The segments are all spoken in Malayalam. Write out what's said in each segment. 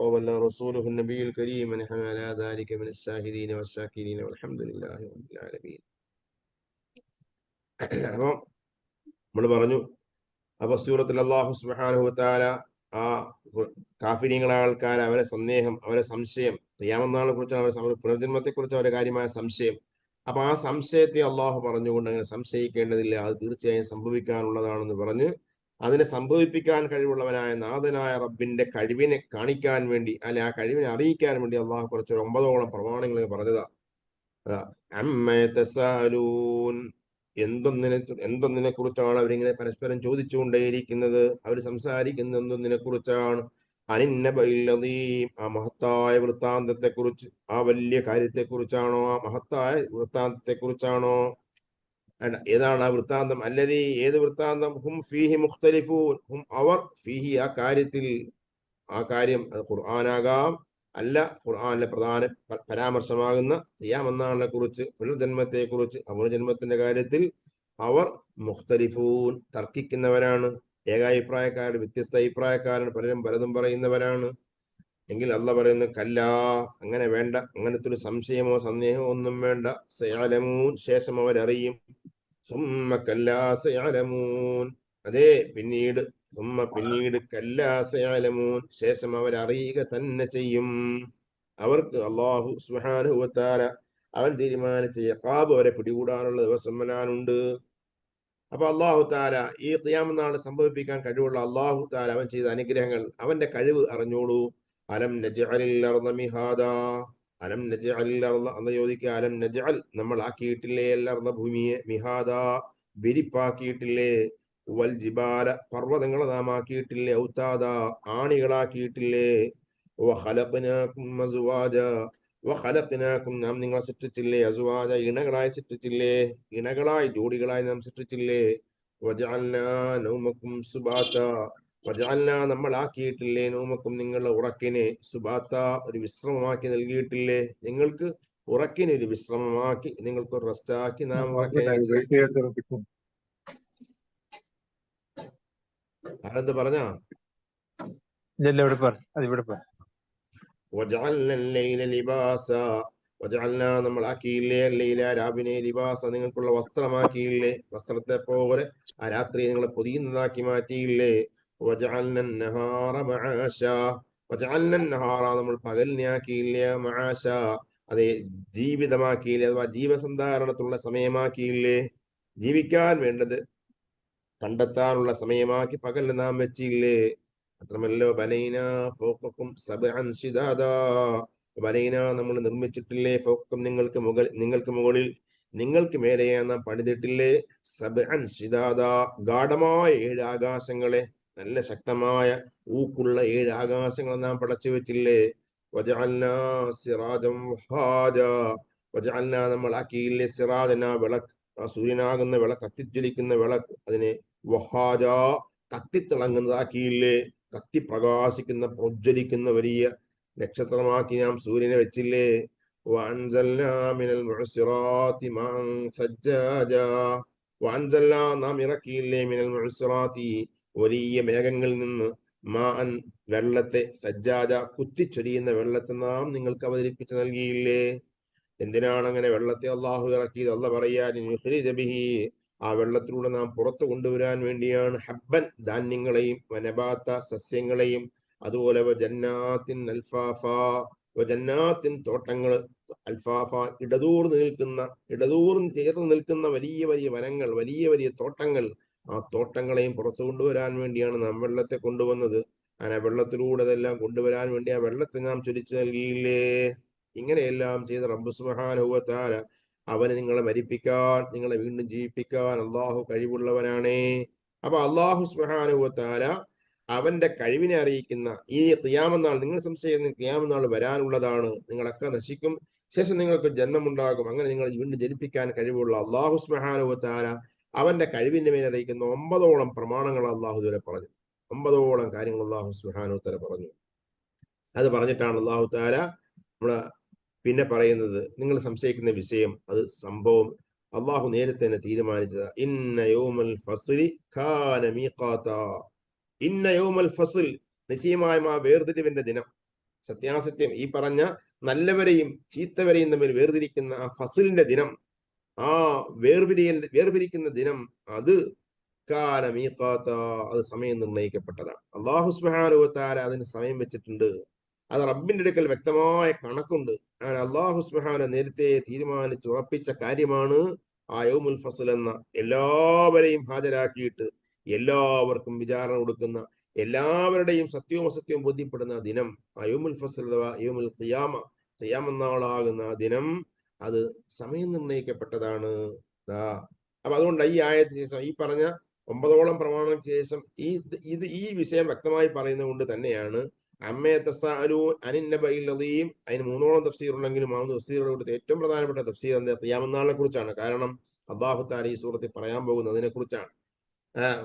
وبلغ رسوله النبي الكريم ونحن على ذلك من الشاهدين والشاكرين والحمد لله رب العالمين. അപ്പം നമ്മൾ പറഞ്ഞു, അപ്പൊ സൂറത്തിൽ അല്ലാഹു സുബ്ഹാനഹു വ തആല ആ കാഫിര്യങ്ങളായ ആൾക്കാർ അവരെ സന്ദേഹം, അവരെ സംശയം, ഖിയാമത്ത് നാളിനെ കുറിച്ചാണ്, അവരെ പുനർജന്മത്തെ കുറിച്ച് അവരെ കാര്യമായ സംശയം. അപ്പൊ ആ സംശയത്തെ അള്ളാഹു പറഞ്ഞുകൊണ്ട് അങ്ങനെ സംശയിക്കേണ്ടതില്ല, അത് തീർച്ചയായും സംഭവിക്കാനുള്ളതാണെന്ന് പറഞ്ഞ് അതിനെ സംഭവിപ്പിക്കാൻ കഴിവുള്ളവനായ നാഥനായ റബ്ബിന്റെ കഴിവിനെ കാണിക്കാൻ വേണ്ടി, അല്ലെ ആ കഴിവിനെ അറിയിക്കാൻ വേണ്ടി അള്ളാഹു കുറച്ച് 9ഓളം പ്രമാണങ്ങൾ പറഞ്ഞതാ. എന്തൊന്നിനെ കുറിച്ചാണ് അവരിങ്ങനെ പരസ്പരം ചോദിച്ചുകൊണ്ടേയിരിക്കുന്നത്, അവർ സംസാരിക്കുന്നത് എന്തൊന്നിനെ കുറിച്ചാണ്? ആ മഹത്തായ വൃത്താന്തത്തെ കുറിച്ച്, ആ വലിയ കാര്യത്തെ കുറിച്ചാണോ? ആ മഹത്തായ വൃത്താന്തത്തെ കുറിച്ചാണോ? ഏതാണ് ആ വൃത്താന്തം? അല്ലദീ, ഏത് വൃത്താന്തം? ഹും ഫീഹി മുഖ്തലിഫൂൻ, ഹും അവർ, ഫീഹി ആ കാര്യത്തിൽ, ആ കാര്യം അത് ഖുർആനാകാം, അല്ല ഖുർആനിലെ പ്രധാന പരാമർശമാകുന്ന ഖിയാമത്ത് നാളിനെ കുറിച്ച്, പുനർജന്മത്തെ കുറിച്ച്, പുനർജന്മത്തിന്റെ കാര്യത്തിൽ അവർ മുഖ്തലിഫൂൻ തർക്കിക്കുന്നവരാണ്, ഏകാഭിപ്രായക്കാരുടെ, വ്യത്യസ്ത അഭിപ്രായക്കാരാണ്, പലരും പലതും പറയുന്നവരാണ്. എങ്കിൽ അള്ളാഹ് പറയുന്നു, കല്ലാ, അങ്ങനെ വേണ്ട, അങ്ങനത്തെ ഒരു സംശയമോ സന്ദേഹമോ ഒന്നും വേണ്ട. സയഅലമൂൻ, ശേഷം അവരറിയും. സുമ്മ കല്ലാ സയഅലമൂൻ, അതേ പിന്നീട്, പിന്നീട് കല്ലാ സയഅലമൂൻ, ശേഷം അവരറിയുക തന്നെ ചെയ്യും. അവർക്ക് അല്ലാഹു സുബ്ഹാനഹു വ തആല അവൻ തീരുമാനിച്ച ഇഖാബ് അവരെ പിടികൂടാനുള്ള ദിവസം വരാനുണ്ട്. അപ്പൊ അല്ലാഹു തആല ഈ ഖിയാമത്ത് നാൾ സംഭവിപ്പിക്കാൻ കഴിവുള്ള അല്ലാഹു തആല അവൻ ചെയ്ത അനുഗ്രഹങ്ങൾ, അവന്റെ കഴിവ് അറിഞ്ഞോളൂ. അലം നജ്അലിൽ അർദ മിഹാദാ, അലം നജ്അലിൽ അർദ, അന്ന് ചോദിക്കുക, അലം നജ്അൽ, നമ്മൾ ആക്കിയിട്ടില്ലേ, അൽ അർദ, ഭൂമിയെ, മിഹാദാ, വിരിപ്പാക്കിയിട്ടില്ലേ, വൽ ജിബാല, പർവ്വതങ്ങളെ നാം ആക്കിയിട്ടില്ലേ, ഔതാദാ, ആണികളാക്കിയിട്ടില്ലേ, വഖലഖനാകും അസ്വാജാ, വഖലഖനാകും, നാം നിങ്ങളെ സൃഷ്ടിച്ചില്ലേ, അസ്വാജ, ഇണകളായി സൃഷ്ടിച്ചില്ലേ, ഇണകളായി, ജോഡികളായി നാം സൃഷ്ടിച്ചില്ലേ, വജഅൽനാ നൗമകും സുബാതാ, വജഅൽനാ, നമ്മൾ ആക്കിയിട്ടില്ലേ, നൗമക്കും, നിങ്ങളുടെ ഉറക്കിനെ, സുബാത്താ, ഒരു വിശ്രമമാക്കി നൽകിയിട്ടില്ലേ, നിങ്ങൾക്ക് ഉറക്കിനെ ഒരു വിശ്രമമാക്കി, നിങ്ങൾക്ക് ഒരു റെസ്റ്റാക്കി നാം ഉറക്കിനെ ആരെന്ത് പറഞ്ഞാ? നമ്മൾ ആക്കിയില്ലേ, ലൈല, രാവിനെ, ലിബാസ, നിങ്ങൾക്കുള്ള വസ്ത്രമാക്കിയില്ലേ, വസ്ത്രത്തെ പോലെ ആ രാത്രി നിങ്ങൾ പൊതിയുന്നതാക്കി മാറ്റിയില്ലേ. നമ്മൾ പകലിനെ ആക്കിയില്ലേ, മആശ, അതെ, ജീവിതമാക്കിയില്ലേ, അഥവാ ജീവസന്ധാരണത്തിലുള്ള സമയമാക്കിയില്ലേ, ജീവിക്കാൻ വേണ്ടത് കണ്ടെത്താനുള്ള സമയമാക്കി പകൽ നാം വെച്ചില്ലേ. മാത്രമല്ലോ, ബനൈന ഫൗഖക്കും സബ്അൻ ശിദാദാ, ബനൈന, നമ്മൾ നിർമ്മിച്ചിട്ടില്ലേ, ഫൗഖക്കും, നിങ്ങൾക്ക് മുകളിൽ, നിങ്ങൾക്ക് മേലെയാ നാം പണിതിട്ടില്ലേ, സബ്അൻ ശിദാദാ, ഗാഢമായ 7 ആകാശങ്ങളെ, നല്ല ശക്തമായ ഊക്കുള്ള 7 ആകാശങ്ങളെ നാം പടച്ചു വെച്ചില്ലേ. വജഅൽനാ സിറാജൻ വഹാജാ, വജഅൽനാ, നമ്മൾ ആക്കിയില്ലേ, സിറാജന, വിളക്ക്, ആ സൂര്യനാകുന്ന വിളക്ക്, കത്തിജ്വലിക്കുന്ന വിളക്ക്, അതിനെ വഹാജ, കത്തിത്തിളങ്ങുന്നതാക്കിയില്ലേ, കത്തി പ്രകാശിക്കുന്ന, പ്രജ്വലിക്കുന്ന വലിയ നക്ഷത്രമാക്കി നാം സൂര്യനെ വെച്ചില്ലേ. നാം ഇറക്കിയില്ലേ, മിനൽ മുഅ്സിറാത്തി, വലിയ മേഘങ്ങളിൽ നിന്ന്, മാഅൻ, വെള്ളത്തെ, സജ്ജാജ, കുത്തിച്ചൊരിയുന്ന വെള്ളത്തെ നാം നിങ്ങൾക്ക് അവതരിപ്പിച്ച് നൽകിയില്ലേ. എന്തിനാണ് അങ്ങനെ വെള്ളത്തെ അള്ളാഹു ഇറക്കിയത്? അള്ളാഹ് പറയാൻ, ആ വെള്ളത്തിലൂടെ നാം പുറത്തു കൊണ്ടുവരാൻ വേണ്ടിയാണ്. ഹബ്ബൻ, ധാന്യങ്ങളെയും, വനബാത്ത, സസ്യങ്ങളെയും, അതുപോലെ ജന്നാത്തിൻ അൽഫാഫ, ജന്നാത്തിൻ, തോട്ടങ്ങൾ, അൽഫാഫ, ഇടതൂർന്ന് ചേർന്ന് നിൽക്കുന്ന വലിയ വലിയ വനങ്ങൾ, വലിയ വലിയ തോട്ടങ്ങൾ, ആ തോട്ടങ്ങളെയും പുറത്തു കൊണ്ടുവരാൻ വേണ്ടിയാണ് നാം വെള്ളത്തെ കൊണ്ടുവന്നത്. അങ്ങനെ വെള്ളത്തിലൂടെ അതെല്ലാം കൊണ്ടുവരാൻ വേണ്ടി ആ വെള്ളത്തെ നാം ചൊരിച്ചു നൽകിയില്ലേ. ഇങ്ങനെയെല്ലാം ചെയ്ത റബ്ബ് സുബ്ഹാനഹു വ തആല അവന് നിങ്ങളെ മരിപ്പിക്കാൻ, നിങ്ങളെ വീണ്ടും ജീവിപ്പിക്കാൻ അള്ളാഹു കഴിവുള്ളവനാണേ. അപ്പൊ അള്ളാഹു സുബ്ഹാനഹു വ തആല അവന്റെ കഴിവിനെ അറിയിക്കുന്ന ഈ ഖിയാമത്ത് നാൾ, നിങ്ങൾ സംശയിക്കുന്ന ഖിയാമത്ത് നാൾ വരാനുള്ളതാണ്, നിങ്ങളൊക്കെ നശിക്കും, ശേഷം നിങ്ങൾക്ക് ജന്മമുണ്ടാകും, അങ്ങനെ നിങ്ങൾ വീണ്ടും ജനിപ്പിക്കാൻ കഴിവുള്ള അള്ളാഹു സുബ്ഹാനഹു വ തആല അവന്റെ കഴിവിന്റെ മേലെ അറിയിക്കുന്ന 9ഓളം പ്രമാണങ്ങൾ അള്ളാഹു ഇതുവരെ പറഞ്ഞു. 9ഓളം കാര്യങ്ങൾ അള്ളാഹു സുബ്ഹാനഹു വ തആല പറഞ്ഞു. അത് പറഞ്ഞിട്ടാണ് അള്ളാഹു തആല നമ്മളെ പിന്നെ പറയുന്നത്, നിങ്ങൾ സംശയിക്കുന്ന വിഷയം, അത് സംഭവം അള്ളാഹു നേരത്തെ തന്നെ തീരുമാനിച്ചത്. ഇന്ന യൗമൽ ഫസ്ലി കാന മീഖാതാ, ഇന്ന യൗമൽ ഫസ്ൽ, നിശ്ചയമായും ആ വേർതിരിവിന്റെ ദിനം, സത്യാസത്യം ഈ പറഞ്ഞ നല്ലവരെയും ചീത്തവരെയും തമ്മിൽ വേർതിരിക്കുന്ന ആ ഫസലിന്റെ ദിനം, ആ വേർപിരിക്കുന്ന ദിനം, അത് കാല മീഖാത്ത, അത് സമയം നിർണയിക്കപ്പെട്ടതാണ്. അല്ലാഹു സുബ്ഹാനഹു വ തആല അതിന് സമയം വെച്ചിട്ടുണ്ട്. അത് റബ്ബിന്റെ അടുക്കൽ വ്യക്തമായ കണക്കുണ്ട്. അങ്ങനെ അല്ലാഹു സുബ്ഹാനഹു നേരത്തെ തീരുമാനിച്ച് ഉറപ്പിച്ച കാര്യമാണ് ആ യൗമുൽ ഫസ്ൽ എന്ന, എല്ലാവരെയും ഹാജരാക്കിയിട്ട് എല്ലാവർക്കും വിചാരണ കൊടുക്കുന്ന, എല്ലാവരുടെയും സത്യവും അസത്യവും ബോധ്യപ്പെടുന്ന ദിനം ആ യൗമുൽ ഫസ്ൽ അഥവാ യൗമുൽ ഖിയാമ, ഖിയാമന്നാളാകുന്ന ആ ദിനം, അത് സമയം നിർണയിക്കപ്പെട്ടതാണ്. അപ്പൊ അതുകൊണ്ട് ഈ ആയത്തിന് ശേഷം ഈ പറഞ്ഞ 9ഓളം പ്രമാണങ്ങൾക്ക് ശേഷം ഈ വിഷയം വ്യക്തമായി പറയുന്നത് കൊണ്ട് തന്നെയാണ് അമ്മയെ തസ്അലൂൻ അനിൻ നബഇൽ അദീം, അതിന് 3ഓളം തഫ്സീർ ഉണ്ടെങ്കിലും ആ തഫ്സീറുകളുടെ കൂട്ടത്തിൽ ഏറ്റവും പ്രധാനപ്പെട്ട തഫ്സീർ എന്താ, ഖിയാമത്ത് കുറിച്ചാണ്. കാരണം അല്ലാഹു തആല ഈ സൂറത്തിൽ പറയാൻ പോകുന്നതിനെ കുറിച്ചാണ്.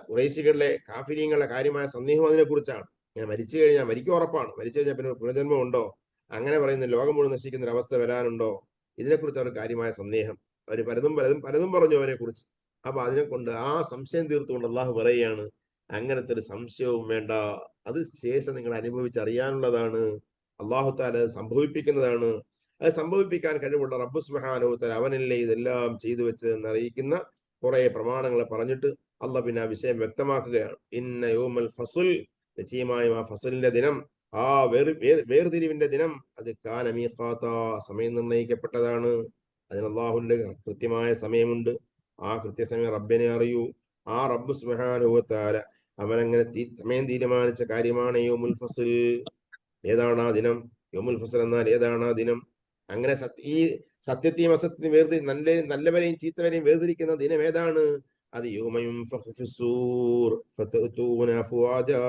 ഖുറൈശികളിലെ കാഫിരീങ്ങളുടെ കാര്യമായ സന്ദേഹം അതിനെ കുറിച്ചാണ്. ഞാൻ മരിച്ചു കഴിഞ്ഞാൽ, മരിക്കും ഉറപ്പാണ്, മരിച്ചു കഴിഞ്ഞാൽ പിന്നെ പുനർജന്മം ഉണ്ടോ, അങ്ങനെ പറയുന്ന ലോകം മുഴുവൻ നശിക്കുന്ന ഒരു അവസ്ഥ വരാനുണ്ടോ, ഇതിനെക്കുറിച്ച് അവർ കാര്യമായ സന്ദേഹം. അവർ പലതും പറഞ്ഞു അവരെ കുറിച്ച്. അപ്പൊ അതിനെ കൊണ്ട് ആ സംശയം തീർത്തുകൊണ്ട് അള്ളാഹു പറയുകയാണ്, അങ്ങനത്തെ ഒരു സംശയവും വേണ്ട, അത് ശേഷം നിങ്ങൾ അനുഭവിച്ചറിയാനുള്ളതാണ്. അള്ളാഹു തആല അത് സംഭവിപ്പിക്കുന്നതാണ്. അത് സംഭവിപ്പിക്കാൻ കഴിവുള്ള റബ്ബ് സുബ്ഹാനഹു വ തആല അവനല്ലേ ഇതെല്ലാം ചെയ്തു വെച്ചതെന്ന് അറിയിക്കുന്ന കുറെ പ്രമാണങ്ങളെ പറഞ്ഞിട്ട് അള്ളാഹ് പിന്നെ ആ വിഷയം വ്യക്തമാക്കുകയാണ്. ഇന്ന യൗമൽ ഫസ്ൽ, നിശ്ചയമായും ആ ഫസലിന്റെ ദിനം, ആ വേർതിരിവിന്റെ ദിനം, അത് കാന മീഖാത്ത, സമയം നിർണയിക്കപ്പെട്ടതാണ്. അതിന് അള്ളാഹുവിന്റെ കൃത്യമായ സമയമുണ്ട്. ആ കൃത്യസമയം റബ്ബിനെ അറിയൂ. ആ റബ്ബ് സുബ്ഹാനഹു വ തആല അവനങ്ങനെ സമയം തീരുമാനിച്ച കാര്യമാണ് യൗമുൽ ഫസ്ൽ. ഏതാണ് ആ ദിനം? യൗമുൽ ഫസ്ൽ എന്നാൽ ഏതാണ് ആ ദിനം? അങ്ങനെ ഈ സത്യത്തെയും അസത്യത്തെയും നല്ലവരെയും ചീത്തവരെയും വേർതിരിക്കുന്ന ദിനം ഏതാണ്? അത് യൗമ യുൻഫഖു ഫിസ്സൂർ ഫതഅതൂന അഫ്വാജാ,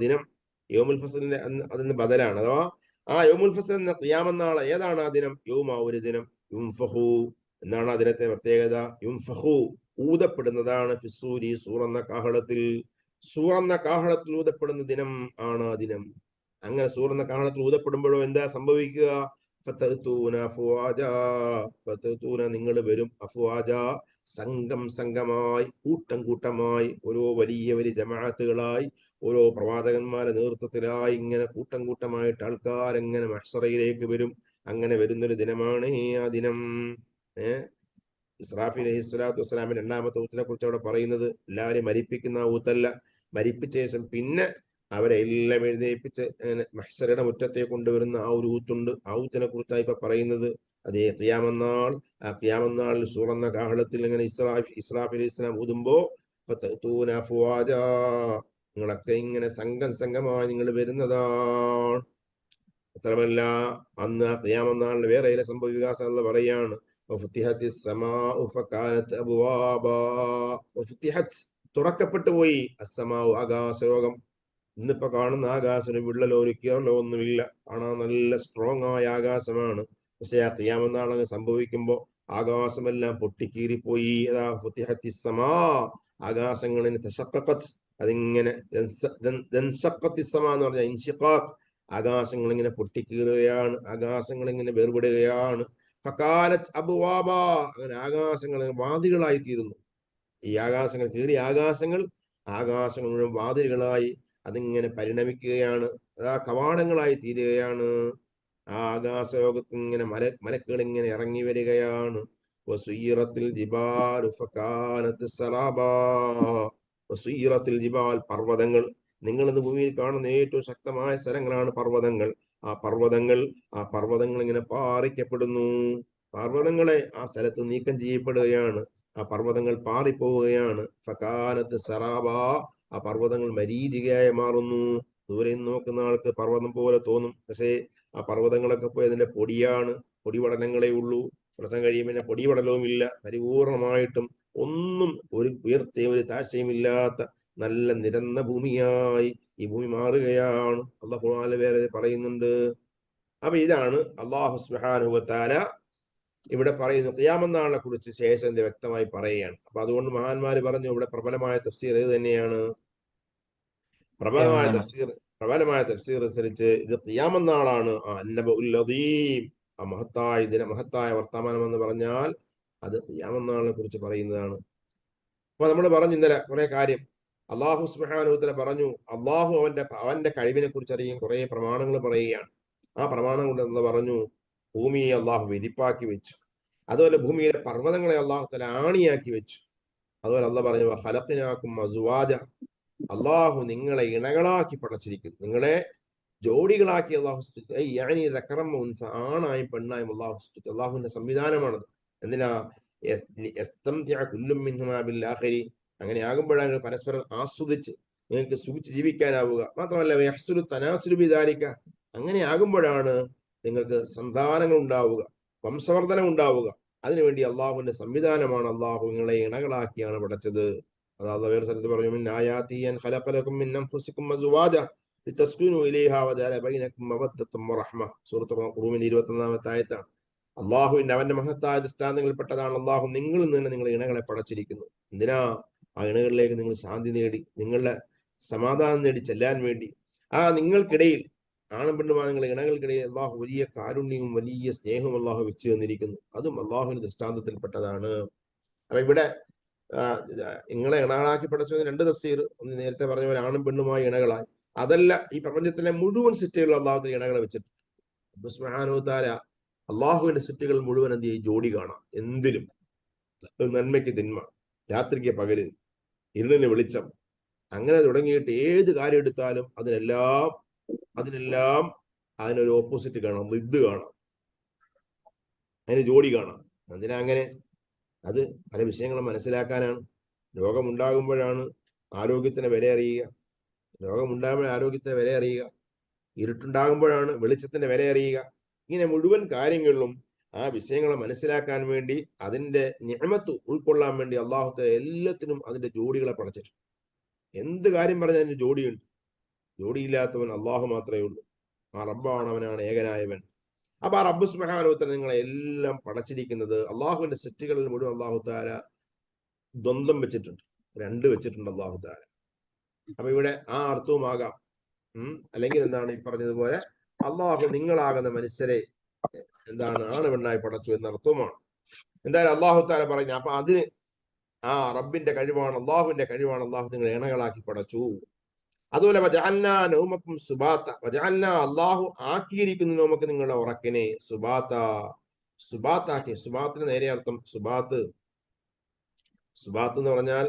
ദിനം യൗമുൽ ഫസ്ലിന്റെ അതിന് ബദലാണ്. അഥവാ ആ യൗമുൽ ഫസ്ൽ എന്ന ഖിയാമത്ത് നാളെ ഏതാണ് ആ ദിനം? യൗമ, ഒരു ദിനം, യുൻഫഖു എന്നാണ് ആ ദിനത്തെ പ്രത്യേകത. യുൻഫഖു, ഊതപ്പെടുന്നതാണ്, ഫിസ്സൂരി, സൂറെന്ന കാഹളത്തിൽ. സൂറെന്ന കാഹളത്തിൽ ഊതപ്പെടുന്ന ദിനം ആണ് ആ ദിനം. അങ്ങനെ സൂറെന്ന കാഹളത്തിൽ ഊതപ്പെടുമ്പോഴോ എന്താ സംഭവിക്കുക? ഫതഅതൂന അഫ്വാജാ, ഫതഅതൂന നിങ്ങൾ വരും, അഫ്വാജാ സംഘമായി, കൂട്ടമായി, ഓരോ വലിയ ജമാഅത്തുകളായി, ഓരോ പ്രവാചകന്മാരുടെ നേതൃത്വത്തിലായി ഇങ്ങനെ കൂട്ടമായിട്ട് ആൾക്കാർ എങ്ങനെ മഹ്ശറയിലേക്ക് വരും. അങ്ങനെ വരുന്നൊരു ദിനമാണ് ആ ദിനം. ഇസ്രാഫീൽ അലൈഹി സ്വലാത്തു വസ്സലാമിന്റെ രണ്ടാമത്തെ ഊത്തിനെ കുറിച്ച് അവിടെ പറയുന്നത് എല്ലാവരെയും മരിപ്പിക്കുന്ന ഊത്തല്ല, മരിപ്പിച്ച ശേഷം പിന്നെ അവരെ എല്ലാം എഴുന്നേൽപ്പിച്ച് മഹ്ശറയുടെ മുറ്റത്തെ കൊണ്ടുവരുന്ന ആ ഒരു ഊത്തുണ്ട്. ആ ഊത്തിനെ കുറിച്ചാണ് ഇപ്പൊ പറയുന്നത്. അതേ ഖിയാമത്ത് നാൾ. ആ ഖിയാമത്ത് നാളിൽ സൂറന്ന കാഹളത്തിൽ ഇങ്ങനെ ഇസ്രാഫീൽ അലൈഹി സ്വലാം ഊതുമ്പോ നിങ്ങളൊക്കെ ഇങ്ങനെ സംഘമായി നിങ്ങൾ വരുന്നതാണ്. മാത്രമല്ല അന്ന് ആ ഖിയാമത്ത് നാളിൽ വേറെ ചില സംഭവ വികാസം എന്ന് പറയാണ്. തുറക്കപ്പെട്ടു പോയി അസ്സമാഉ, ആകാശലോകം. ഇന്നിപ്പോ കാണുന്ന ആകാശം വിള്ളലോ ഒരു കീറലോ ഒന്നുമില്ല, കാണാൻ നല്ല സ്ട്രോങ് ആയ ആകാശമാണ്. പക്ഷെ ആ ഖിയാമത്ത് നാളങ്ങ് സംഭവിക്കുമ്പോ ആകാശമെല്ലാം പൊട്ടിക്കീറിപ്പോയി. അതാ ഫുത്തിഹത്തി സമാ, ആകാശങ്ങളിന് തശഖഖത്, അതിങ്ങനെ എന്ന് പറഞ്ഞാൽ ഇൻഷിഖാഖ്, ആകാശങ്ങൾ ഇങ്ങനെ പൊട്ടിക്കീറുകയാണ്, ആകാശങ്ങൾ ഇങ്ങനെ വേർപെടുകയാണ്. ഫകാലത്ത് അബ്വാബ, അങ്ങനെ ആകാശങ്ങൾ വാതിലുകളായി തീരുന്നു. ഈ ആകാശങ്ങൾ, കീറിയ ആകാശങ്ങൾ മുഴുവൻ വാതിലുകളായി അതിങ്ങനെ പരിണമിക്കുകയാണ്. അതാ കവാടങ്ങളായി തീരുകയാണ്. ആ ആകാശലോകത്ത് ഇങ്ങനെ മലക്കുകൾ ഇങ്ങനെ ഇറങ്ങി വരികയാണ്. വസുയ്യിറത്തിൽ ജിബാലു ഫകാനത്ത് സറാബാ, വസുയ്യിറത്തിൽ ജിബാൽ, പർവ്വതങ്ങൾ, നിങ്ങൾ ഇന്ന് ഭൂമിയിൽ കാണുന്ന ഏറ്റവും ശക്തമായ സ്ഥലങ്ങളാണ് പർവ്വതങ്ങൾ. ആ പർവ്വതങ്ങൾ ഇങ്ങനെ പാറിക്കപ്പെടുന്നു. പർവ്വതങ്ങളെ ആ സ്ഥലത്ത് നീക്കം ചെയ്യപ്പെടുകയാണ്. ആ പർവ്വതങ്ങൾ പാറിപ്പോവുകയാണ്. ഫകാനത്ത് സറാബ, ആ പർവ്വതങ്ങൾ മരീചികയായി മാറുന്നു. ദൂരെ നോക്കുന്ന ആൾക്ക് പർവ്വതം പോലെ തോന്നും, പക്ഷേ ആ പർവ്വതങ്ങളൊക്കെ പോയി അതിന്റെ പൊടിയാണ്, പൊടിപടലങ്ങളെ ഉള്ളൂ. പ്രശ്നം കഴിയും പിന്നെ പൊടിപടലവും ഇല്ല. പരിപൂർണമായിട്ടും ഒന്നും ഒരു ഉയർച്ചയും ഒരു താഴ്ചയും ഇല്ലാത്ത നല്ല നിരന്ന ഭൂമിയായി ഈ ഭൂമി മാറുകയാണ്. അല്ലാഹു ഖുർആനിൽ വേറെ പറയുന്നുണ്ട്. അപ്പൊ ഇതാണ് അല്ലാഹു സുബ്ഹാനഹു വ തആല ഇവിടെ പറയുന്നു. ഖിയാമത്ത് നാളിനെ കുറിച്ച് ശേഷം ഇത് വ്യക്തമായി പറയുകയാണ്. അപ്പൊ അതുകൊണ്ട് മഹാന്മാര് പറഞ്ഞു, ഇവിടെ പ്രബലമായ തഫ്സീർ ഇത് തന്നെയാണ്. പ്രബലമായ തഫ്സീർ അനുസരിച്ച് ഇത് ഖിയാമത്ത് നാളാണ്. ആ അന്നബഉൽ അദീം, ആ മഹത്തായ വർത്തമാനം എന്ന് പറഞ്ഞാൽ അത് ഖിയാമത്ത് നാളിനെ കുറിച്ച് പറയുന്നതാണ്. അപ്പൊ നമ്മൾ പറഞ്ഞു ഇന്നലെ കുറെ കാര്യം. അള്ളാഹു സുബ്ഹാനഹു വ തആല പറഞ്ഞു, അള്ളാഹു അവന്റെ കഴിവിനെ കുറിച്ച് അറിയാൻ കുറെ പ്രമാണങ്ങൾ പറയുകയാണ്. ആ പ്രമാണം കൊണ്ട് എന്ന് പറഞ്ഞു, ഭൂമിയെ അള്ളാഹു വെടിപ്പാക്കി വെച്ചു. അതുപോലെ ഭൂമിയിലെ പർവ്വതങ്ങളെ അള്ളാഹു തആല ആണിയാക്കി വെച്ചു. അതുപോലെ അള്ളാഹ് പറഞ്ഞു, ഖലഖനാകും അസ്വാജ, അള്ളാഹു നിങ്ങളെ ഇണകളാക്കി പടച്ചിരിക്കുന്നു, നിങ്ങളെ ജോഡികളാക്കി അള്ളാഹു സൃഷ്ടിച്ചു. ആണായും പെണ്ണായും അള്ളാഹു സൃഷ്ടിച്ചു. അള്ളാഹുവിന്റെ സംവിധാനമാണത്. എന്തിനാ? അങ്ങനെ ആകുമ്പോഴാണ് പരസ്പരം ആസ്വദിച്ച് നിങ്ങൾക്ക് സുഖിച്ച് ജീവിക്കാനാവുക. മാത്രമല്ല അങ്ങനെ ആകുമ്പോഴാണ് നിങ്ങൾക്ക് സന്താനങ്ങൾ ഉണ്ടാവുക, വംശവർധനം ഉണ്ടാവുക. അതിനുവേണ്ടി അള്ളാഹുവിന്റെ സംവിധാനമാണ്. അള്ളാഹു നിങ്ങളെ ഇണകളാക്കിയാണ് പടച്ചത്. അതായത് വേറെ സ്ഥലത്ത് പറഞ്ഞു, മിൻ ആയാതിൻ ഖലഖലകും മിൻ അൻഫുസികും അസ്വാജ ലിതസ്കുനു ഇലൈഹാ വജഅല ബൈനകും മവദ്ദത്തൻ വറഹ്മ. സൂറത്ത് റൂമിന്റെ 21-ാമത്തെ ആയത്താണ്. അള്ളാഹുവിന്റെ അവന്റെ മഹത്തായ ദൃഷ്ടാന്തങ്ങളിൽപ്പെട്ടതാണ് അള്ളാഹു നിങ്ങളിൽ നിന്ന് നിങ്ങളെ ഇണകളെ പടച്ചിരിക്കുന്നു. എന്തിനാ? ആ ഇണകളിലേക്ക് നിങ്ങൾ ശാന്തി നേടി, നിങ്ങളുടെ സമാധാനം നേടി ചെല്ലാൻ വേണ്ടി. ആ നിങ്ങൾക്കിടയിൽ, ആണും പെണ്ണുമായ നിങ്ങളുടെ ഇണകൾക്കിടയിൽ അള്ളാഹു വലിയ കാരുണ്യവും വലിയ സ്നേഹവും അള്ളാഹു വെച്ചു തന്നിരിക്കുന്നു. അതും അള്ളാഹുവിന്റെ ദൃഷ്ടാന്തത്തിൽപ്പെട്ടതാണ്. അപ്പൊ ഇവിടെ നിങ്ങളെ ഇണകളാക്കി പടച്ചത് രണ്ട് തഫ്സീർ. ഒന്ന് നേരത്തെ പറഞ്ഞ പോലെ ആണും പെണ്ണുമായി ഇണകളായി. അതല്ല, ഈ പ്രപഞ്ചത്തിലെ മുഴുവൻ സൃഷ്ടികളും അള്ളാഹുവിന്റെ ഇണകളെ വെച്ചിട്ടുണ്ട്. സുബ്ഹാനഹു വ തആല അള്ളാഹുവിന്റെ സൃഷ്ടികൾ മുഴുവൻ എന്ത് ചെയ്യും? ജോഡി കാണാം. എന്തിലും, നന്മയ്ക്ക് തിന്മ, രാത്രിക്ക് പകല്, ഇരുളിന് വെളിച്ചം, അങ്ങനെ തുടങ്ങിയിട്ട് ഏത് കാര്യം എടുത്താലും അതിനെല്ലാം അതിനൊരു ഓപ്പോസിറ്റ് കാണാം, ഇത് കാണാം, അതിന് ജോഡി കാണാം. എന്തിനാ അങ്ങനെ? അത് പല വിഷയങ്ങളും മനസ്സിലാക്കാനാണ്. രോഗമുണ്ടാകുമ്പോഴാണ് ആരോഗ്യത്തിന് വില അറിയുക, രോഗമുണ്ടാകുമ്പോൾ ആരോഗ്യത്തിന് വില അറിയുക, ഇരുട്ടുണ്ടാകുമ്പോഴാണ് വെളിച്ചത്തിന്റെ വില അറിയുക. ഇങ്ങനെ മുഴുവൻ കാര്യങ്ങളിലും ആ വിഷയങ്ങളെ മനസ്സിലാക്കാൻ വേണ്ടി, അതിന്റെ നിഅമത്ത് ഉൾക്കൊള്ളാൻ വേണ്ടി അള്ളാഹുത്തെ എല്ലാത്തിനും അതിന്റെ ജോഡികളെ പടച്ചിട്ടുണ്ട്. എന്ത് കാര്യം പറഞ്ഞാൽ അതിന് ജോഡിയുണ്ട്. ജോഡിയില്ലാത്തവൻ അള്ളാഹു മാത്രമേ ഉള്ളൂ. ആ റബ്ബാണ്, അവനാണ് ഏകനായവൻ. അപ്പൊ ആ റബ്ബ് സുബ്ഹാനഹു വ തആല നിങ്ങളെ എല്ലാം പടച്ചിരിക്കുന്നത്, അള്ളാഹുവിന്റെ സൃഷ്ടികളിൽ മുഴുവൻ അള്ളാഹു തആല ദ്വന്ദ്വം വെച്ചിട്ടുണ്ട്, രണ്ട് വെച്ചിട്ടുണ്ട് അള്ളാഹു തആല. അപ്പൊ ഇവിടെ ആ അർത്ഥവുമാകാം. അല്ലെങ്കിൽ എന്താണ് ഈ പറഞ്ഞതുപോലെ അള്ളാഹു നിങ്ങളാകുന്ന മനുഷ്യരെ ആണ് പെണ്ണായി പടച്ചു എന്നർത്ഥവുമാണ്. എന്തായാലും അള്ളാഹു തആല പറഞ്ഞു. അപ്പൊ അതിന് ആ റബ്ബിന്റെ കഴിവാണ്, അള്ളാഹുവിന്റെ കഴിവാണ് അള്ളാഹു നിങ്ങളെ ഇണകളാക്കി പടച്ചു. അതുപോലെ വജഅൽനാ നൗമക്കും സുബാത്ത, വജഅൽനാ അള്ളാഹു ആക്കിയിരിക്കുന്നു നൗമക്ക് നിങ്ങളുടെ ഉറക്കിനെ സുബാത്ത, സുബാത്താക്കി. സുബാത്തിന് നേരെ അർത്ഥം സുബാത്ത് എന്ന് പറഞ്ഞാൽ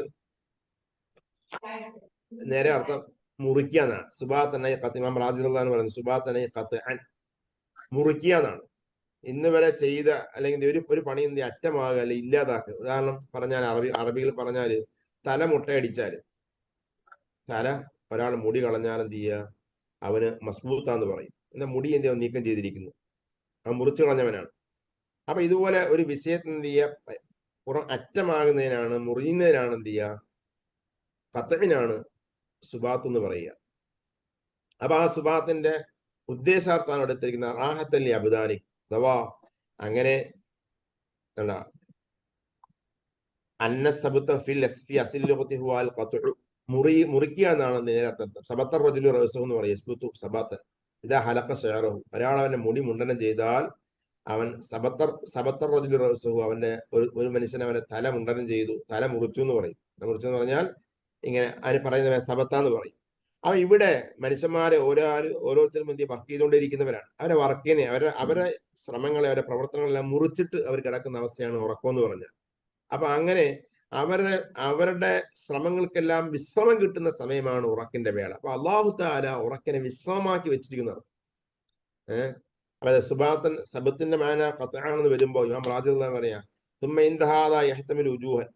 നേരെ അർത്ഥം മുറിക്കുക എന്നാണ്. സുബാത്തനെ ഇമാം റാസി റളിയല്ലാഹു അൻഹു പറയുന്നത് സുബാത്തനെ ഖത്അൻ, മുറിക്കുക എന്നാണ്. ഇന്ന് വരെ ചെയ്ത അല്ലെങ്കിൽ ഒരു പണി എന്ത് അറ്റമാകുക അല്ലെ ഇല്ലാതാക്കുക. ഉദാഹരണം പറഞ്ഞാൽ അറബിയിൽ പറഞ്ഞാല് തല മുട്ടയടിച്ചാല്, തല ഒരാൾ മുടി കളഞ്ഞാൽ എന്ത് ചെയ്യുക? അവന് മസ്ബൂത്താന്ന് പറയും. എന്നാ മുടി എന്ത് നീക്കം ചെയ്തിരിക്കുന്നു, ആ മുറിച്ചു കളഞ്ഞവനാണ്. അപ്പൊ ഇതുപോലെ ഒരു വിഷയത്തിന് എന്ത് ചെയ്യുക? അറ്റമാകുന്നതിനാണ്, മുറിയുന്നതിനാണ് എന്ത് ചെയ്യുക? ഖത്ഇനാണ് സുബാത്ത് എന്ന് പറയുക. അപ്പൊ ആ സുബാത്തിന്റെ ഉദ്ദേശാർത്ഥാണ് എടുത്തിരിക്കുന്ന റാഹത്തല്ലി അബ്ദാനി, അഥവാ അങ്ങനെ മുറിക്കുക എന്നാണ് നേരർത്ഥം. സബത്തർ റജുലു റഅസഹു എന്ന് പറയും. സബത്തൻ ഇതാ ഹലഖ ശഅറഹു, ഒരാൾ അവന്റെ മുടി മുണ്ടനം ചെയ്താൽ അവൻ സബത്തർ റജുലു റഅസഹു, അവന്റെ ഒരു മനുഷ്യൻ അവന്റെ തല മുണ്ടനം ചെയ്തു, തല മുറിച്ചു എന്ന് പറയും. മുറിച്ചു എന്ന് പറഞ്ഞാൽ ഇങ്ങനെ അതിന് പറയുന്ന സബത്താന്ന് പറയും. അപ്പൊ ഇവിടെ മനുഷ്യന്മാരെ ഓരോരുത്തരും എന്ത് വർക്ക് ചെയ്തുകൊണ്ടിരിക്കുന്നവരാണ്. അവരെ വർക്കിനെ, അവരുടെ ശ്രമങ്ങളെ, അവരുടെ പ്രവർത്തനങ്ങളെല്ലാം മുറിച്ചിട്ട് അവർ കിടക്കുന്ന അവസ്ഥയാണ് ഉറക്കം എന്ന് പറഞ്ഞാൽ. അപ്പൊ അങ്ങനെ അവരുടെ ശ്രമങ്ങൾക്കെല്ലാം വിശ്രമം കിട്ടുന്ന സമയമാണ് ഉറക്കിന്റെ വേള. അപ്പൊ അള്ളാഹു തആല ഉറക്കിനെ വിശ്രമമാക്കി വെച്ചിരിക്കുന്ന അതായത് സബത്തിന്റെ മാന ഖത്ആണെന്ന് വരുമ്പോ ഇമാം റാസി പറയാ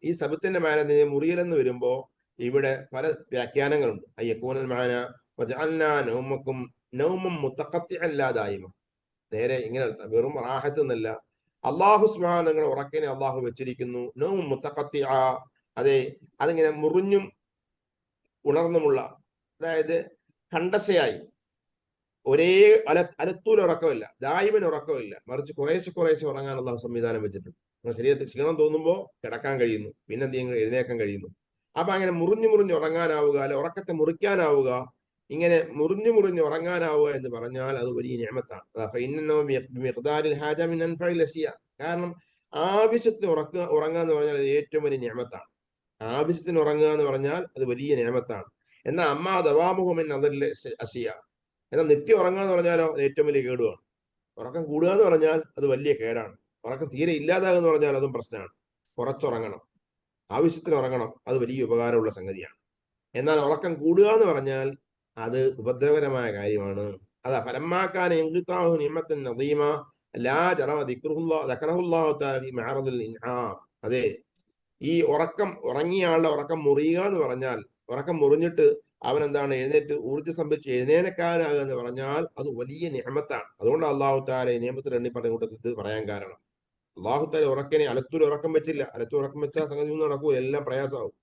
ഈ സബത്തിന്റെ മാന മുറിയലെന്ന് വരുമ്പോ ഇവിടെ പല വ്യാഖ്യാനങ്ങളുണ്ട്. അയ്യക്കൂനൽ മാന വജഅൽനാ നൗമക്കും നൗമം മുതഖത്തിഅൻ ലാ ദായിമ. നേരെ ഇങ്ങനെ വെറും റാഹത്ത് എന്നല്ല, അള്ളാഹു സുബ്ഹാനഹു നിങ്ങളുടെ ഉറക്കിനെ അള്ളാഹു വെച്ചിരിക്കുന്നു നൗമം മുതഖത്തിഅ, അതെ, അതിങ്ങനെ മുറിഞ്ഞും ഉണർന്നുമുള്ള, അതായത് ഖണ്ഡശയായി ഒരേ അലത്തൂൽ ഉറക്കമില്ല, ദായിമൻ ഉറക്കമില്ല, മറിച്ച് കുറേശ്ശെ ഉറങ്ങാൻ അള്ളാഹു സംവിധാനം വെച്ചിട്ടുണ്ട്. നമ്മുടെ ശരീരത്തിൽ ക്ഷീണം തോന്നുമ്പോൾ കിടക്കാൻ കഴിയുന്നു, പിന്നെ എഴുന്നേക്കാൻ കഴിയുന്നു. അപ്പൊ അങ്ങനെ മുറിഞ്ഞു ഉറങ്ങാനാവുക, അല്ലെ ഉറക്കത്തെ മുറിക്കാനാവുക, ഇങ്ങനെ മുറിഞ്ഞു ഉറങ്ങാനാവുക എന്ന് പറഞ്ഞാൽ അത് വലിയ നിഅമത്താണ്. കാരണം ആവശ്യത്തിന് ഉറങ്ങുക എന്ന് പറഞ്ഞാൽ അത് ഏറ്റവും വലിയ നിഅമത്താണ്. ആവശ്യത്തിന് ഉറങ്ങുക എന്ന് പറഞ്ഞാൽ അത് വലിയ നിയമത്താണ്. എന്നാൽ അമ്മ ദവാമുഹമെന്ന് അതല്ല അഷിയ. എന്നാൽ നിത്യം ഉറങ്ങുക എന്ന് പറഞ്ഞാലോ അത് ഏറ്റവും വലിയ കേടുമാണ്. ഉറക്കം കൂടുക എന്ന് പറഞ്ഞാൽ അത് വലിയ കേടാണ്. ഉറക്കം തീരെ ഇല്ലാതാകുക എന്ന് പറഞ്ഞാൽ അതും പ്രശ്നമാണ്. കുറച്ചുറങ്ങണം, ആവശ്യത്തിന് ഉറങ്ങണം, അത് വലിയ ഉപകാരമുള്ള സംഗതിയാണ്. എന്നാൽ ഉറക്കം കൂടുക എന്ന് പറഞ്ഞാൽ അത് ഉപദ്രവകരമായ കാര്യമാണ്. അതാ ഫലമ്മാക്കാൻ ഇൻഖിതാഉ നിഅമത്തിൻ നദീമ ലാ ജറമ ദക്റഹുല്ലാഹു തആല ഫീ മഅറദിൽ ഇൻആം. അതെ, ഈ ഉറങ്ങിയ ആളുടെ ഉറക്കം മുറിയുക എന്ന് പറഞ്ഞാൽ, ഉറക്കം മുറിഞ്ഞിട്ട് അവൻ എന്താണ് എഴുന്നേറ്റ് ഊർജ്ജം സംഭരിച്ച് എഴുന്നേനക്കാനാകുക എന്ന് പറഞ്ഞാൽ അത് വലിയ നിഅമത്താണ്. അതുകൊണ്ട് അള്ളാഹു തആല ഈ നിയമത്തിൽ എണ്ണി പറഞ്ഞ കൂട്ടത്തിൽ ഇത് പറയാൻ കാരണം, അള്ളാഹു തആല ഉറക്കനെ അലത്തൂർ ഉറക്കം വെച്ചില്ല. അലത്തൂർ ഉറക്കം വെച്ചാൽ സംഗതി ഒന്നും നടക്കൂല, എല്ലാം പ്രയാസമാവും.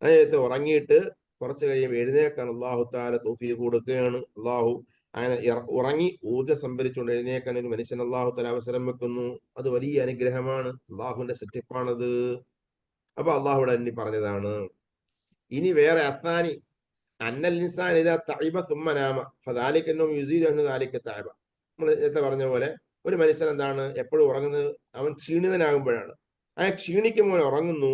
അതിനകത്ത് ഉറങ്ങിയിട്ട് കുറച്ച് കഴിയുമ്പോൾ എഴുന്നേക്കാൻ അള്ളാഹു താല തൗഫീഖ് കൊടുക്കുകയാണ്. അള്ളാഹു അങ്ങനെ ഉറങ്ങി ഊർജ്ജം സംഭരിച്ചുകൊണ്ട് എഴുന്നേക്കാൻ ഒരു മനുഷ്യൻ അള്ളാഹു താല അവസരം വെക്കുന്നു. അത് വലിയ അനുഗ്രഹമാണ്, അള്ളാഹുവിന്റെ സെറ്റപ്പാണത്. അപ്പൊ അള്ളാഹുവിടെ എണ്ണി പറഞ്ഞതാണ്. ഇനി വേറെ അസാനി അന്നൽ ഇൻസാൻ ഇദാ തഇബ സുമ്മ നാമ ഫദാലിക അന്നഹു യുസീലു അൻഹു ദാലിക തഅബ. നമ്മൾ നേരത്തെ പറഞ്ഞ പോലെ ഒരു മനുഷ്യൻ എന്താണ് എപ്പോഴും ഉറങ്ങുന്നത്, അവൻ ക്ഷീണിതനാകുമ്പോഴാണ്. ആ ക്ഷീണിക്കുമ്പോൾ ഉറങ്ങുന്നു.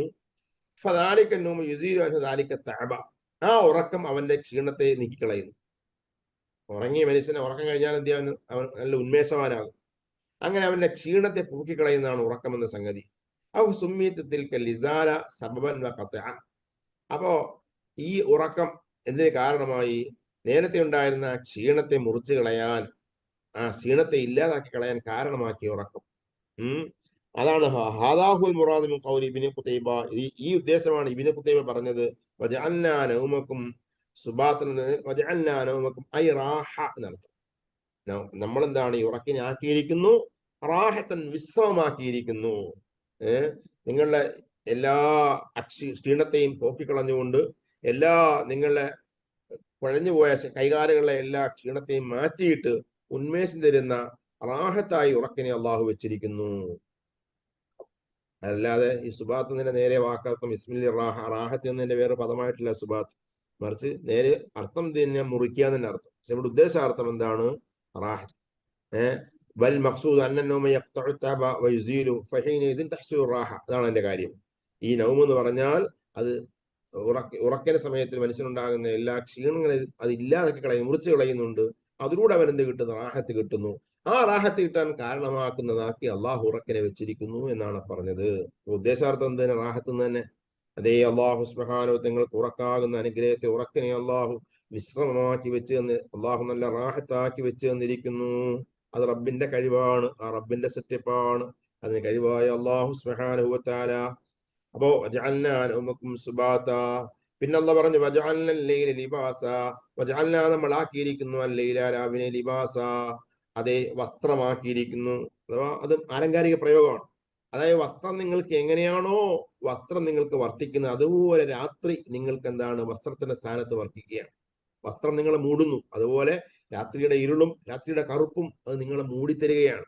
ഫദാലിക അന്നഹു യുസീലു അൻഹു ദാലിക തഅബ. ആ ഉറക്കം അവന്റെ ക്ഷീണത്തെ നീക്കിക്കളയുന്നു. ഉറങ്ങിയ മനുഷ്യനെ ഉറക്കം കഴിഞ്ഞാൽ എന്ത് ചെയ്യാൻ, അവൻ നല്ല ഉന്മേഷവാനാകും. അങ്ങനെ അവന്റെ ക്ഷീണത്തെ പൂക്കിക്കളയുന്നതാണ് ഉറക്കം എന്ന സംഗതി. അവ സുമ്മീത്തത്തിൽ ലിസാല സബബൻ വ ഖത്അ. അപ്പോ ഈ ഉറക്കം എന്തിന് കാരണമായി? നേരത്തെ ഉണ്ടായിരുന്ന ക്ഷീണത്തെ മുറിച്ചു കളയാൻ, ആ ക്ഷീണത്തെ ഇല്ലാതാക്കി കളയാൻ കാരണമാക്കിയ ഉറക്കം. അതാണ് ഹാദാഹുൽ മുറാദ് മിൻ ഖൗലി ഇബ്നു ഖുതൈബ. ഈ ഉദ്ദേശമാണ് ഇബ്നു ഖുതൈബ പറഞ്ഞത് വജഅൽനാ നൗമക്കും സുബാത്തൻ, വജഅൽനാ നൗമക്കും ഐ റാഹ എന്നർത്ഥം. നമ്മൾ എന്താണ് ഈ ഉറക്കിനെ ആക്കിയിരിക്കുന്നു റാഹത്തൻ, വിശ്രമമാക്കിയിരിക്കുന്നു. നിങ്ങളുടെ എല്ലാ ക്ഷീണത്തെയും പോക്കിക്കളഞ്ഞുകൊണ്ട്, എല്ലാ നിങ്ങളുടെ കുഴഞ്ഞുപോയ കൈകാലുകളിലെ എല്ലാ ക്ഷീണത്തെയും മാറ്റിയിട്ട് ഉന്മേഷം തരുന്ന റാഹത്തായി ഉറക്കിനെ അള്ളാഹു വെച്ചിരിക്കുന്നു. അല്ലാതെ ഈ സുബാത്ത് എന്നതിന്റെ നേരെ വാക്കർത്ഥം ഇസ്മിൽ റാഹ, റാഹത്ത് എന്നതിന്റെ വേറെ പദമായിട്ടില്ല സുബാത്ത്. മറിച്ച് നേരെ അർത്ഥം തന്നെ മുറിക്കുക എന്നതിന്റെ അർത്ഥം. പക്ഷെ ഇവിടെ ഉദ്ദേശാർത്ഥം എന്താണ്? റാഹത്ത്. ബൽ മഖ്സൂദ് അന്ന നൗമ യഖ്തഉ തഅബ വയുസീലു ഫഹീനഇദിൻ തഹ്സുലു റാഹ. അതാണ് എന്റെ കാര്യം. ഈ നൗം എന്ന് പറഞ്ഞാൽ അത് ഉറക്കന സമയത്തിൽ മനുഷ്യനുണ്ടാകുന്ന എല്ലാ ക്ഷീണങ്ങളും അത് ഇല്ലാതാക്കി കളയുന്നു, മുറിച്ചു കളയുന്നുണ്ട്. അതിലൂടെ അവൻ എന്ത് കിട്ടുന്നു? റാഹത്ത് കിട്ടുന്നു. ആ റാഹത്ത് കിട്ടാൻ കാരണമാക്കുന്നതാക്കി അള്ളാഹു ഉറക്കനെ വെച്ചിരിക്കുന്നു എന്നാണ് പറഞ്ഞത്. ഉദ്ദേശാർത്ഥം എന്തിനാ? റാഹത്ത് തന്നെ. അതേ അള്ളാഹു സുബ്ഹാനഹു നിങ്ങൾക്ക് ഉറക്കാകുന്ന അനുഗ്രഹത്തെ, ഉറക്കനെ അള്ളാഹു വിശ്രമമാക്കി വെച്ച് തന്ന്, അള്ളാഹു നല്ല റാഹത്താക്കി വെച്ച് തന്നിരിക്കുന്നു. അത് റബ്ബിന്റെ കഴിവാണ്, ആ റബ്ബിന്റെ സെറ്റപ്പാണ്. അതിന് കഴിവായ അള്ളാഹു സുബ്ഹാനഹു വ തആല. അപ്പോ പിന്നെ അള്ളാഹ് പറഞ്ഞു നമ്മൾ ആക്കിയിരിക്കുന്നു അല്ലൈല, രാവിനെ ലിബാസ, അതേ വസ്ത്രമാക്കിയിരിക്കുന്നു. അഥവാ അത് ആലങ്കാരിക പ്രയോഗമാണ്. അതായത് വസ്ത്രം നിങ്ങൾക്ക് എങ്ങനെയാണോ വസ്ത്രം നിങ്ങൾക്ക് വർത്തിക്കുന്നത്, അതുപോലെ രാത്രി നിങ്ങൾക്ക് എന്താണ് വസ്ത്രത്തിന്റെ സ്ഥാനത്ത് വർത്തിക്കുകയാണ്. വസ്ത്രം നിങ്ങളെ മൂടുന്നു, അതുപോലെ രാത്രിയുടെ ഇരുളും രാത്രിയുടെ കറുപ്പും അത് നിങ്ങളെ മൂടിത്തരികയാണ്.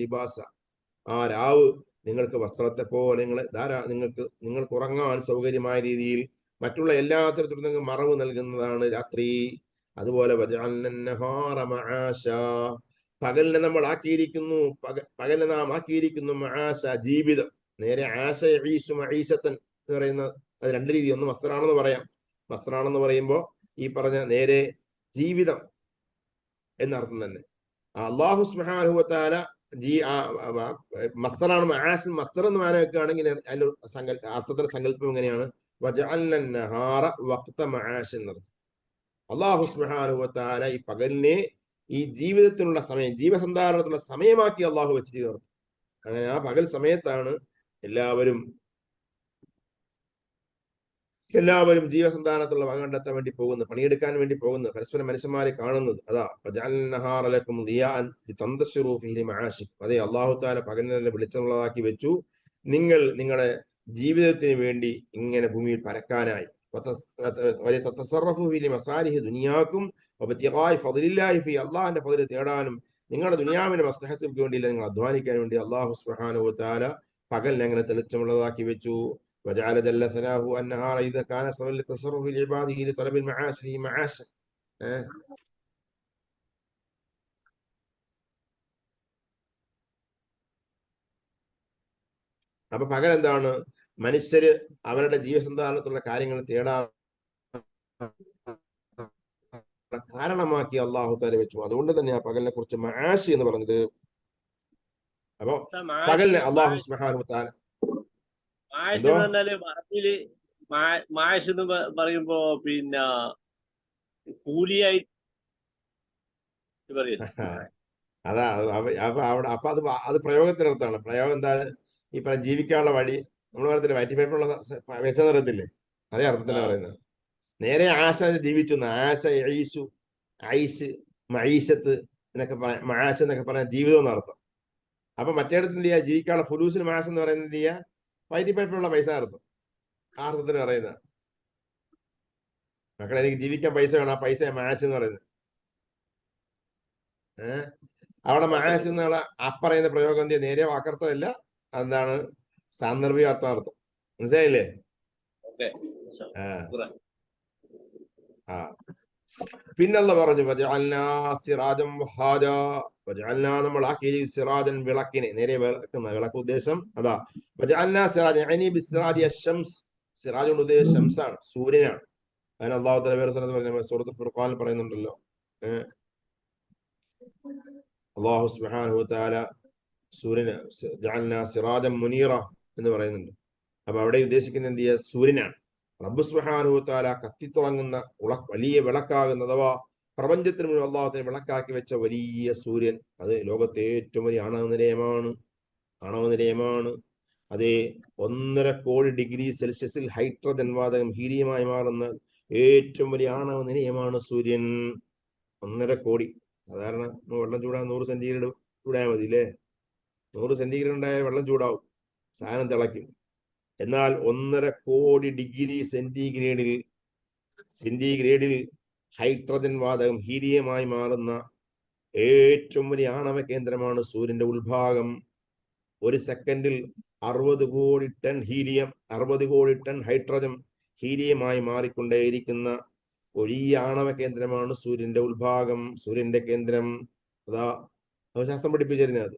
ലിബാസ, ആ രാവ് നിങ്ങൾക്ക് വസ്ത്രത്തെ പോലെ നിങ്ങൾക്ക് ഉറങ്ങാൻ സൗകര്യമായ രീതിയിൽ മറ്റുള്ള എല്ലാ തരത്തിലും നിങ്ങൾക്ക് മറവ് നൽകുന്നതാണ് രാത്രി. അതുപോലെ പകലിനെ നമ്മൾ ആക്കിയിരിക്കുന്നു, പകലിനെ നാം ആക്കിയിരിക്കുന്നു മആശ, ജീവിതം. നേരെ ആശ ഈശു മഈശത്തൻ എന്ന് പറയുന്ന അത് രണ്ട് രീതി. ഒന്ന് വസ്ത്രാണെന്ന് പറയാം. വസ്ത്രാണെന്ന് പറയുമ്പോൾ ഈ പറഞ്ഞ നേരെ ജീവിതം എന്നർത്ഥം തന്നെ. അള്ളാഹു സുബ്ഹാനഹു വ തആല മസ്തറാണ്. മസ്തർ എന്ന് മാന വെക്കുകയാണെങ്കിൽ അതിന്റെ അർത്ഥത്തിന്റെ സങ്കല്പം എങ്ങനെയാണ്? അള്ളാഹു സുബ്ഹാനഹു വ തആല ഈ പകലിനെ ഈ ജീവിതത്തിനുള്ള സമയം, ജീവസന്ധാരണത്തിനുള്ള സമയമാക്കി അള്ളാഹു വെച്ച് തീർന്നു. അങ്ങനെ ആ പകൽ സമയത്താണ് എല്ലാവരും ജീവസന്ധാനത്തുള്ള വക കണ്ടെത്താൻ വേണ്ടി പോകുന്നത്, പണിയെടുക്കാൻ വേണ്ടി പോകുന്നത്, പരസ്പരം മനുഷ്യന്മാരെ കാണുന്നത്. അതാ അതെ, അള്ളാഹു താല പകലിനെ വെളിച്ചമുള്ളതാക്കി വെച്ചു നിങ്ങളുടെ ജീവിതത്തിന് വേണ്ടി ഇങ്ങനെ ഭൂമിയിൽ പരക്കാനായി. ദുനിയാക്കും അള്ളാഹിന്റെ ഫദ്ല് തേടാനും നിങ്ങളുടെ ദുനിയാവിന്റെ മസ്ലഹത്തിற்கு വേണ്ടിയില്ല, നിങ്ങൾ അധ്വാനിക്കാൻ വേണ്ടി അള്ളാഹു സുബ്ഹാനഹു വ തആല പകലിനെ അങ്ങനെ തെളിച്ചമുള്ളതാക്കി വെച്ചു. وجعل جل ثناؤه النهار إذا كان سببا للتصرف لعباده لطلب المعاش في معاشه. അപ്പൊ പകൽ എന്താണ്? മനുഷ്യര് അവരുടെ ജീവസന്ധാരണത്തിലുള്ള കാര്യങ്ങൾ തേടാൻ കാരണമാക്കി അള്ളാഹു താല വെച്ചു. അതുകൊണ്ട് തന്നെ ആ പകലിനെ കുറിച്ച് മആശി എന്ന് പറഞ്ഞത്. അപ്പൊ പകലിനെ അള്ളാഹു സുബ്ഹാനഹു വ തആല മായസ് എന്ന് പറഞ്ഞാല് അറബിയില് മായസ് എന്ന് പറയുമ്പോ പിന്നെ കൂലിയായി അതാ. അപ്പൊ അവിടെ അപ്പൊ അത് പ്രയോഗത്തിനർത്ഥമാണ്. പ്രയോഗം എന്താണ്? ഈ ജീവിക്കാനുള്ള വഴി നമ്മൾ പറയത്തില്ലേ, വയറ്റിപ്പഴപ്പുള്ള വിശന്ന് പറയത്തില്ലേ, അതേ അർത്ഥത്തിലാണ് പറയുന്നത്. നേരെ ആശ ജീവിച്ചു, ആശ ഐശു, ഐഷ്, മൈശത്ത് എന്നൊക്കെ പറയാം. മാശ എന്നൊക്കെ പറയാൻ ജീവിതം എന്നർത്ഥം. അപ്പൊ മറ്റേടത്ത് എന്ത് ചെയ്യാ? ജീവിക്കാനുള്ള ഫുലൂസിന് മാസം എന്ന് പറയുന്നത് എന്ത് ചെയ്യാ? വയറ്റിപ്പഴപ്പുള്ള പൈസ അർത്ഥം, ആ അർത്ഥത്തിന് പറയുന്ന. മക്കളെ, എനിക്ക് ജീവിക്കാൻ പൈസ വേണം, ആ പൈസ മാശ് എന്ന് പറയുന്നത്. അവിടെ മഹാസ് എന്നുള്ള പറയുന്ന പ്രയോഗം എന്ത് നേരെ വാക്കർത്ഥമല്ല, എന്താണ്? സാന്ദർഭിക അർത്ഥം. മനസ്സിലായില്ലേ? പിന്നല്ല പറഞ്ഞു നമ്മൾ ആക്കി സിറാജൻ, വിളക്കിനെ നേരെ വിളക്കുന്ന വിളക്ക് ഉദ്ദേശം അതാ. സിറാജ് കൊണ്ട് ഉദ്ദേശം ഷംസാണ്, സൂര്യനാണ്. അതിന് അള്ളാഹു തആല വേറെ സ്ഥലത്ത് പറഞ്ഞു, സൂറത്തുൽ ഫുർഖാനിൽ പറയുന്നുണ്ടല്ലോ. അള്ളാഹു സുബ്ഹാനഹു വ തആല സൂര്യന് ജഅൽനാ സിറാജൻ മുനീറ എന്ന് പറയുന്നുണ്ട്. അപ്പൊ അവിടെ ഉദ്ദേശിക്കുന്നത് എന്ത് ചെയ്യുക? സൂര്യനാണ്. റബ്ബ് സുബ്ഹാനഹു വ തആല കത്തിത്തുടങ്ങുന്ന വലിയ വിളക്കാകുന്ന, അഥവാ പ്രപഞ്ചത്തിന് മുഴുവൻ അള്ളാഹുവിനെ വിളക്കാക്കി വെച്ച വലിയ സൂര്യൻ. അത് ലോകത്തെ ഏറ്റവും വലിയ ആണവ നിലയമാണ്. അതേ 1.5 കോടി ഡിഗ്രി സെൽഷ്യസിൽ ഹൈഡ്രജൻ വാതകം ഹീലിയമായി മാറുന്ന ഏറ്റവും വലിയ ആണവ നിലയമാണ് സൂര്യൻ. 1.5 കോടി. സാധാരണ വെള്ളം ചൂടാൻ 100 സെന്റിഗ്രേഡ് ചൂടായാൽ മതി അല്ലേ? 100 സെന്റിഗ്രേഡ് ഉണ്ടായാൽ വെള്ളം ചൂടാവും, സാധനം തിളയ്ക്കും. എന്നാൽ 1.5 കോടി ഡിഗ്രി സെന്റിഗ്രേഡിൽ ഹൈഡ്രജൻ വാതകം ഹീലിയമായി മാറുന്ന ഏറ്റവും വലിയ ആണവ കേന്ദ്രമാണ് സൂര്യന്റെ ഉൾഭാഗം. ഒരു സെക്കൻഡിൽ 60 കോടി ടൺ ഹീലിയം, 60 കോടി ടൺ ഹൈഡ്രജൻ ഹീലിയമായി മാറിക്കൊണ്ടേയിരിക്കുന്ന വലിയ ആണവ കേന്ദ്രമാണ് സൂര്യന്റെ ഉൾഭാഗം, സൂര്യന്റെ കേന്ദ്രം. അതാ ശാസ്ത്രം പഠിപ്പിച്ചിരുന്നത് അത്.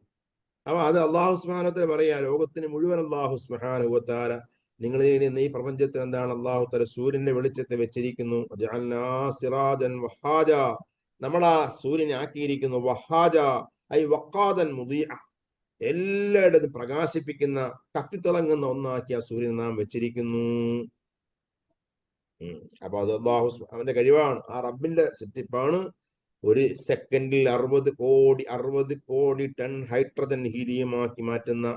അപ്പൊ അത് അള്ളാഹു സുബ്ഹാനഹു വ തആല പറയാ, ലോകത്തിന് മുഴുവൻ അള്ളാഹു സുബ്ഹാനഹു വ തആല നിങ്ങൾ ഈ പ്രപഞ്ചത്തിൽ എന്താണ്? അള്ളാഹു തആല സൂര്യന്റെ വെളിച്ചത്തെ വെച്ചിരിക്കുന്നു. ജഅൽനാ സിറാജൻ വഹാജ, നമ്മൾ ആ സൂര്യനെ ആക്കിയിരിക്കുന്നു. വഹാജ ഐ വഖാദൻ മുദീഅ, എല്ലായിടത്തും പ്രകാശിപ്പിക്കുന്ന, കത്തിത്തിളങ്ങുന്ന ഒന്നാക്കി ആ സൂര്യനെ നാം വെച്ചിരിക്കുന്നു. അപ്പൊ അത് അള്ളാഹു അവന്റെ കഴിവാണ്, ആ റബ്ബിന്റെ സെറ്റിപ്പാണ്. ഒരു സെക്കൻഡിൽ 60 കോടി ടൺ ഹൈഡ്രജൻ ഹീലിയമാക്കി മാറ്റുന്ന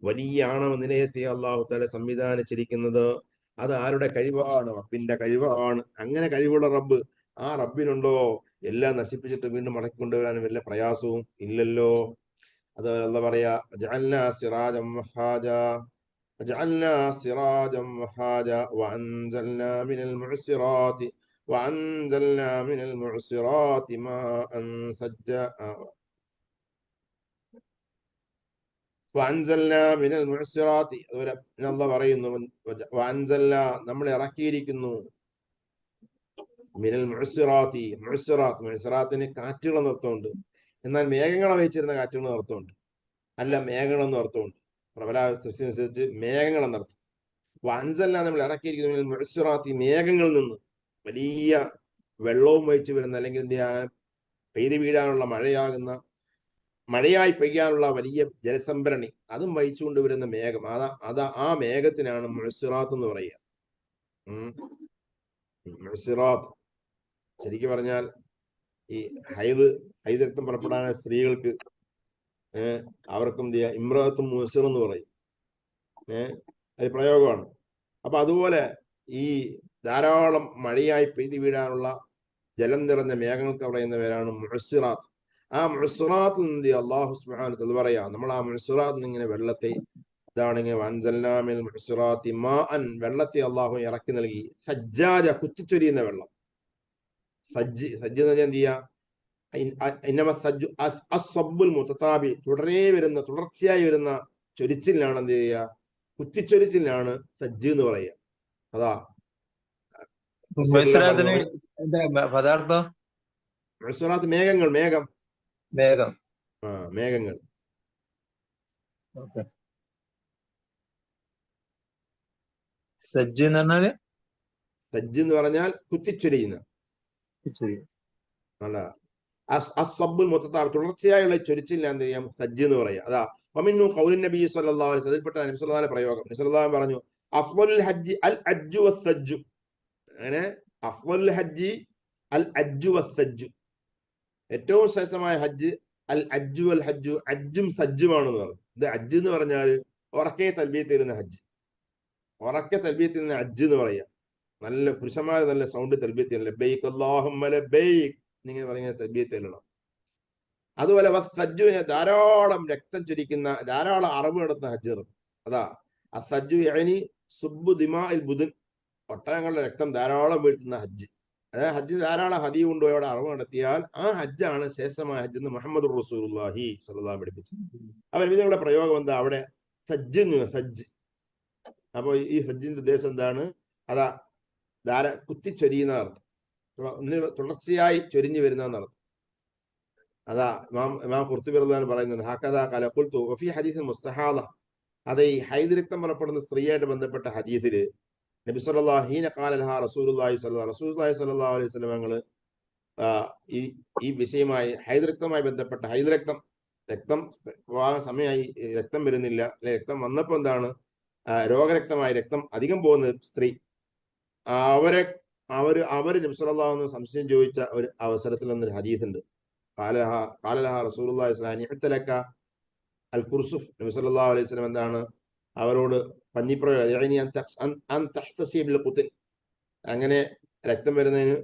വലിയ ആണവ നിലയത്തെ അള്ളാഹു തആല സംവിധാനിച്ചിരിക്കുന്നത്. അത് ആരുടെ കഴിവാണ്? റബ്ബിന്റെ കഴിവാണ്. അങ്ങനെ കഴിവുള്ള റബ്ബ്, ആ റബ്ബിനുണ്ടോ എല്ലാം നശിപ്പിച്ചിട്ട് വീണ്ടും മടക്കി കൊണ്ടുവരാനും വല്ല പ്രയാസവും ഇല്ലല്ലോ. അത് അല്ല പറയാ, ജഅൽനാ സിറാജൻ വഹാജ وجعلنا سراجا وحاجا وأنزلنا من المعصرات ماء ثجا وأنزلنا من المعصرات. الله പറയുന്നു, وأنزلنا നമ്മൾ ഇറക്കിയിരിക്കുന്നു, മിനൽ മുഅ്സിറാത്തി. മുഅ്സിറാത്തിന് കാറ്റുകൾ എന്നർത്ഥമുണ്ട്, എന്നാൽ മേഘങ്ങളെ വഹിച്ചിരുന്ന കാറ്റുകൾ എന്നർത്ഥമുണ്ട്. അല്ല, മേഘങ്ങളെന്ന് അർത്ഥമുണ്ട്. പ്രബലാനുസരിച്ച് മേഘങ്ങൾ എന്നർത്ഥം. വൻസല്ല നമ്മൾ ഇറക്കിയിരിക്കുന്ന മുഅ്സിറാത്തി, മേഘങ്ങളിൽ നിന്ന് വലിയ വെള്ളവും വഹിച്ചു വരുന്ന, അല്ലെങ്കിൽ എന്ത് ചെയ്യാൻ പെയ്തു വീഴാനുള്ള മഴയായി പെയ്യാനുള്ള വലിയ ജലസംഭരണി, അതും വഹിച്ചുകൊണ്ട് വരുന്ന മേഘം. ആ മേഘത്തിനാണ് മുഅ്സിറാത്ത് എന്ന് പറയുക. മുഅ്സിറാത്ത് ശരിക്കും പറഞ്ഞാൽ ഈ ഹൈദ് രക്തം പുറപ്പെടാൻ സ്ത്രീകൾക്ക് അവർക്കും എന്ത് ചെയ്യാം, ഇമ്രാത്തും മുഅ്സിർ എന്ന് പറയും. അത് പ്രയോഗമാണ്. അപ്പൊ അതുപോലെ ഈ ധാരാളം മഴയായി പെയ്തു വീഴാനുള്ള ജലം നിറഞ്ഞ മേഘങ്ങൾക്ക് പറയുന്ന പേരാണ് മുഅ്സിറാത്ത്. ആ മുഅ്സിറാത്തിൽ നിന്ന് അല്ലാഹു സുബ്ഹാനഹു വ തആല പറയാ, നമ്മൾ ആ മുഅ്സിറാത്തിൽ ഇങ്ങനെ വെള്ളത്തെ, ഇതാണെങ്കിൽ വൻസൽനാ മിനൽ മുഅ്സിറാത്തി മാഅൻ, വെള്ളത്തെ അള്ളാഹു ഇറക്കി നൽകി. സജ്ജാജ, കുത്തിച്ചൊരിയുന്ന വെള്ളം. സജ്ജ് എന്ന് പറഞ്ഞാൽ എന്ത് ചെയ്യാ? തുടർച്ചയായി വരുന്ന ചൊരിച്ചിലാണ് എന്ത് ചെയ്യുക? കുത്തിച്ചൊരിച്ചിലാണ് സജ്ജ് എന്ന് പറയുക. അതാ മേഘങ്ങൾ. സജ്ജ് എന്ന് പറഞ്ഞാല് സജ്ജ് എന്ന് പറഞ്ഞാൽ കുത്തിച്ചൊരിയുന്ന. അല്ല, അസ്സബ്ബുൽ മുത്തതാബ് തുടർച്ചയായുള്ള ചൊരിച്ചില്ല എന്ത് ചെയ്യാം സജ്ജ് എന്ന് പറയാം. അതാ വമിന്നു ഖൗലുൻ നബി സല്ലല്ലാഹു അലൈഹി വസല്ലം, അതിൽപ്പെട്ട നബി സല്ലല്ലാഹു അലൈഹി പ്രയോഗം. നബി സല്ലല്ലാഹു അലൈഹി പറഞ്ഞു അഫ്ളലുൽ ഹജ്ജ് അൽ അജ്ജു വസ്സജ്ജു. അങ്ങനെ അഫ്ളലുൽ ഹജ്ജി അൽ അജ്ജു വസ്സജ്ജു, ഏറ്റവും ശ്രേഷ്ഠമായ ഹജ്ജ് അൽ അജ്ജു അൽ ഹജ്ജു, അജ്ജും സജ്ജുമാണെന്ന് പറഞ്ഞു. ഇത് ഹജ്ജ് എന്ന് പറഞ്ഞാൽ ഉറക്കെ തൽബിയത്ത് ചെയ്യുന്ന ഹജ്ജ്, ഉറക്കെ തൽബിയത്ത് ചെയ്യുന്ന ഹജ്ജ് എന്ന് പറയാം. നല്ല പുരുഷന്മാർ നല്ല സൗണ്ട് തൽബിയത്ത് ചെയ്യണം. ലബ്ബൈക് അല്ലാഹുമ്മ ലബ്ബൈക് എന്നിങ്ങനെ പറയുന്ന തൽബിയത്ത് ചെയ്യണം. അതുപോലെ സജ്ജു ധാരാളം രക്തം ചൊരിക്കുന്ന, ധാരാളം അറവ് നടത്തുന്ന ഹജ്ജ് നടത്തും. അതാ അസജ്ജു യഅനി സുബ്ബു ദിമാഇൽ ബുദൻ, ഒട്ടകങ്ങളുടെ രക്തം ധാരാളം വീഴ്ത്തുന്ന ഹജ്ജ്. അതായത് ഹജ്ജ് ധാരാളം ഹദീ കൊണ്ടുപോയി അവിടെ അറവ് നടത്തിയാൽ ആ ഹജ്ജാണ് ശ്രേഷ്ഠമായ ഹജ്ജ് എന്ന് മുഹമ്മദ് റസൂലുള്ളാഹി സ്വല്ലല്ലാഹു അലൈഹി പഠിപ്പിച്ചു. അവർ ഇതിനുള്ള പ്രയോഗം എന്താ, അവിടെ സജ്ജ്, സജ്ജ്. അപ്പോൾ ഈ ഹജ്ജിന്റെ ഉദ്ദേശം എന്താണ്? അതാ കുത്തിച്ചൊരിയുന്ന അർത്ഥം, തുടർച്ചയായി ചൊരിഞ്ഞു വരുന്ന അർത്ഥം. അതാ ഇമാം ഖുർത്തുബി റളിയല്ലാഹു അൻഹു പറയുന്നുണ്ട്, ഹക്കദാ ഖാല ഖുൽതു വഫി ഹദീസിൽ മുസ്തഹാദ. അത് ഈ ഹൈദ് രക്തം പുറപ്പെടുന്ന സ്ത്രീയായിട്ട് ബന്ധപ്പെട്ട ഹദീസിൽ നബി സല്ലല്ലാഹു ഹീന ഖാല ലഹാ റസൂലുള്ളാഹി സ്വല്ലല്ലാഹു അലൈഹി വസല്ലം ഞങ്ങൾ ഈ വിഷയമായി ഹൈദ് രക്തവുമായി ബന്ധപ്പെട്ട രക്തം സമയമായി രക്തം വരുന്നില്ല, അല്ലെ രക്തം വന്നപ്പോൾ എന്താണ് രോഗരക്തമായി രക്തം അധികം പോകുന്ന സ്ത്രീ, അവര് നബി സല്ലല്ലാഹു അലൈഹി വസല്ലം സംശയം ചോദിച്ച ഒരു അവസരത്തിൽ എന്നൊരു ഹദീസ് ഉണ്ട്. ഖാല ലഹാ റസൂലുള്ളാഹി സ്വല്ലല്ലാഹു അലൈഹി വസല്ലം അൽ കുർസുഫ്. നബി സല്ലല്ലാഹു അലൈഹി വസല്ലം എന്താണ് അവരോട് പഞ്ഞിപ്രയോഗം, അങ്ങനെ രക്തം വരുന്നതിന്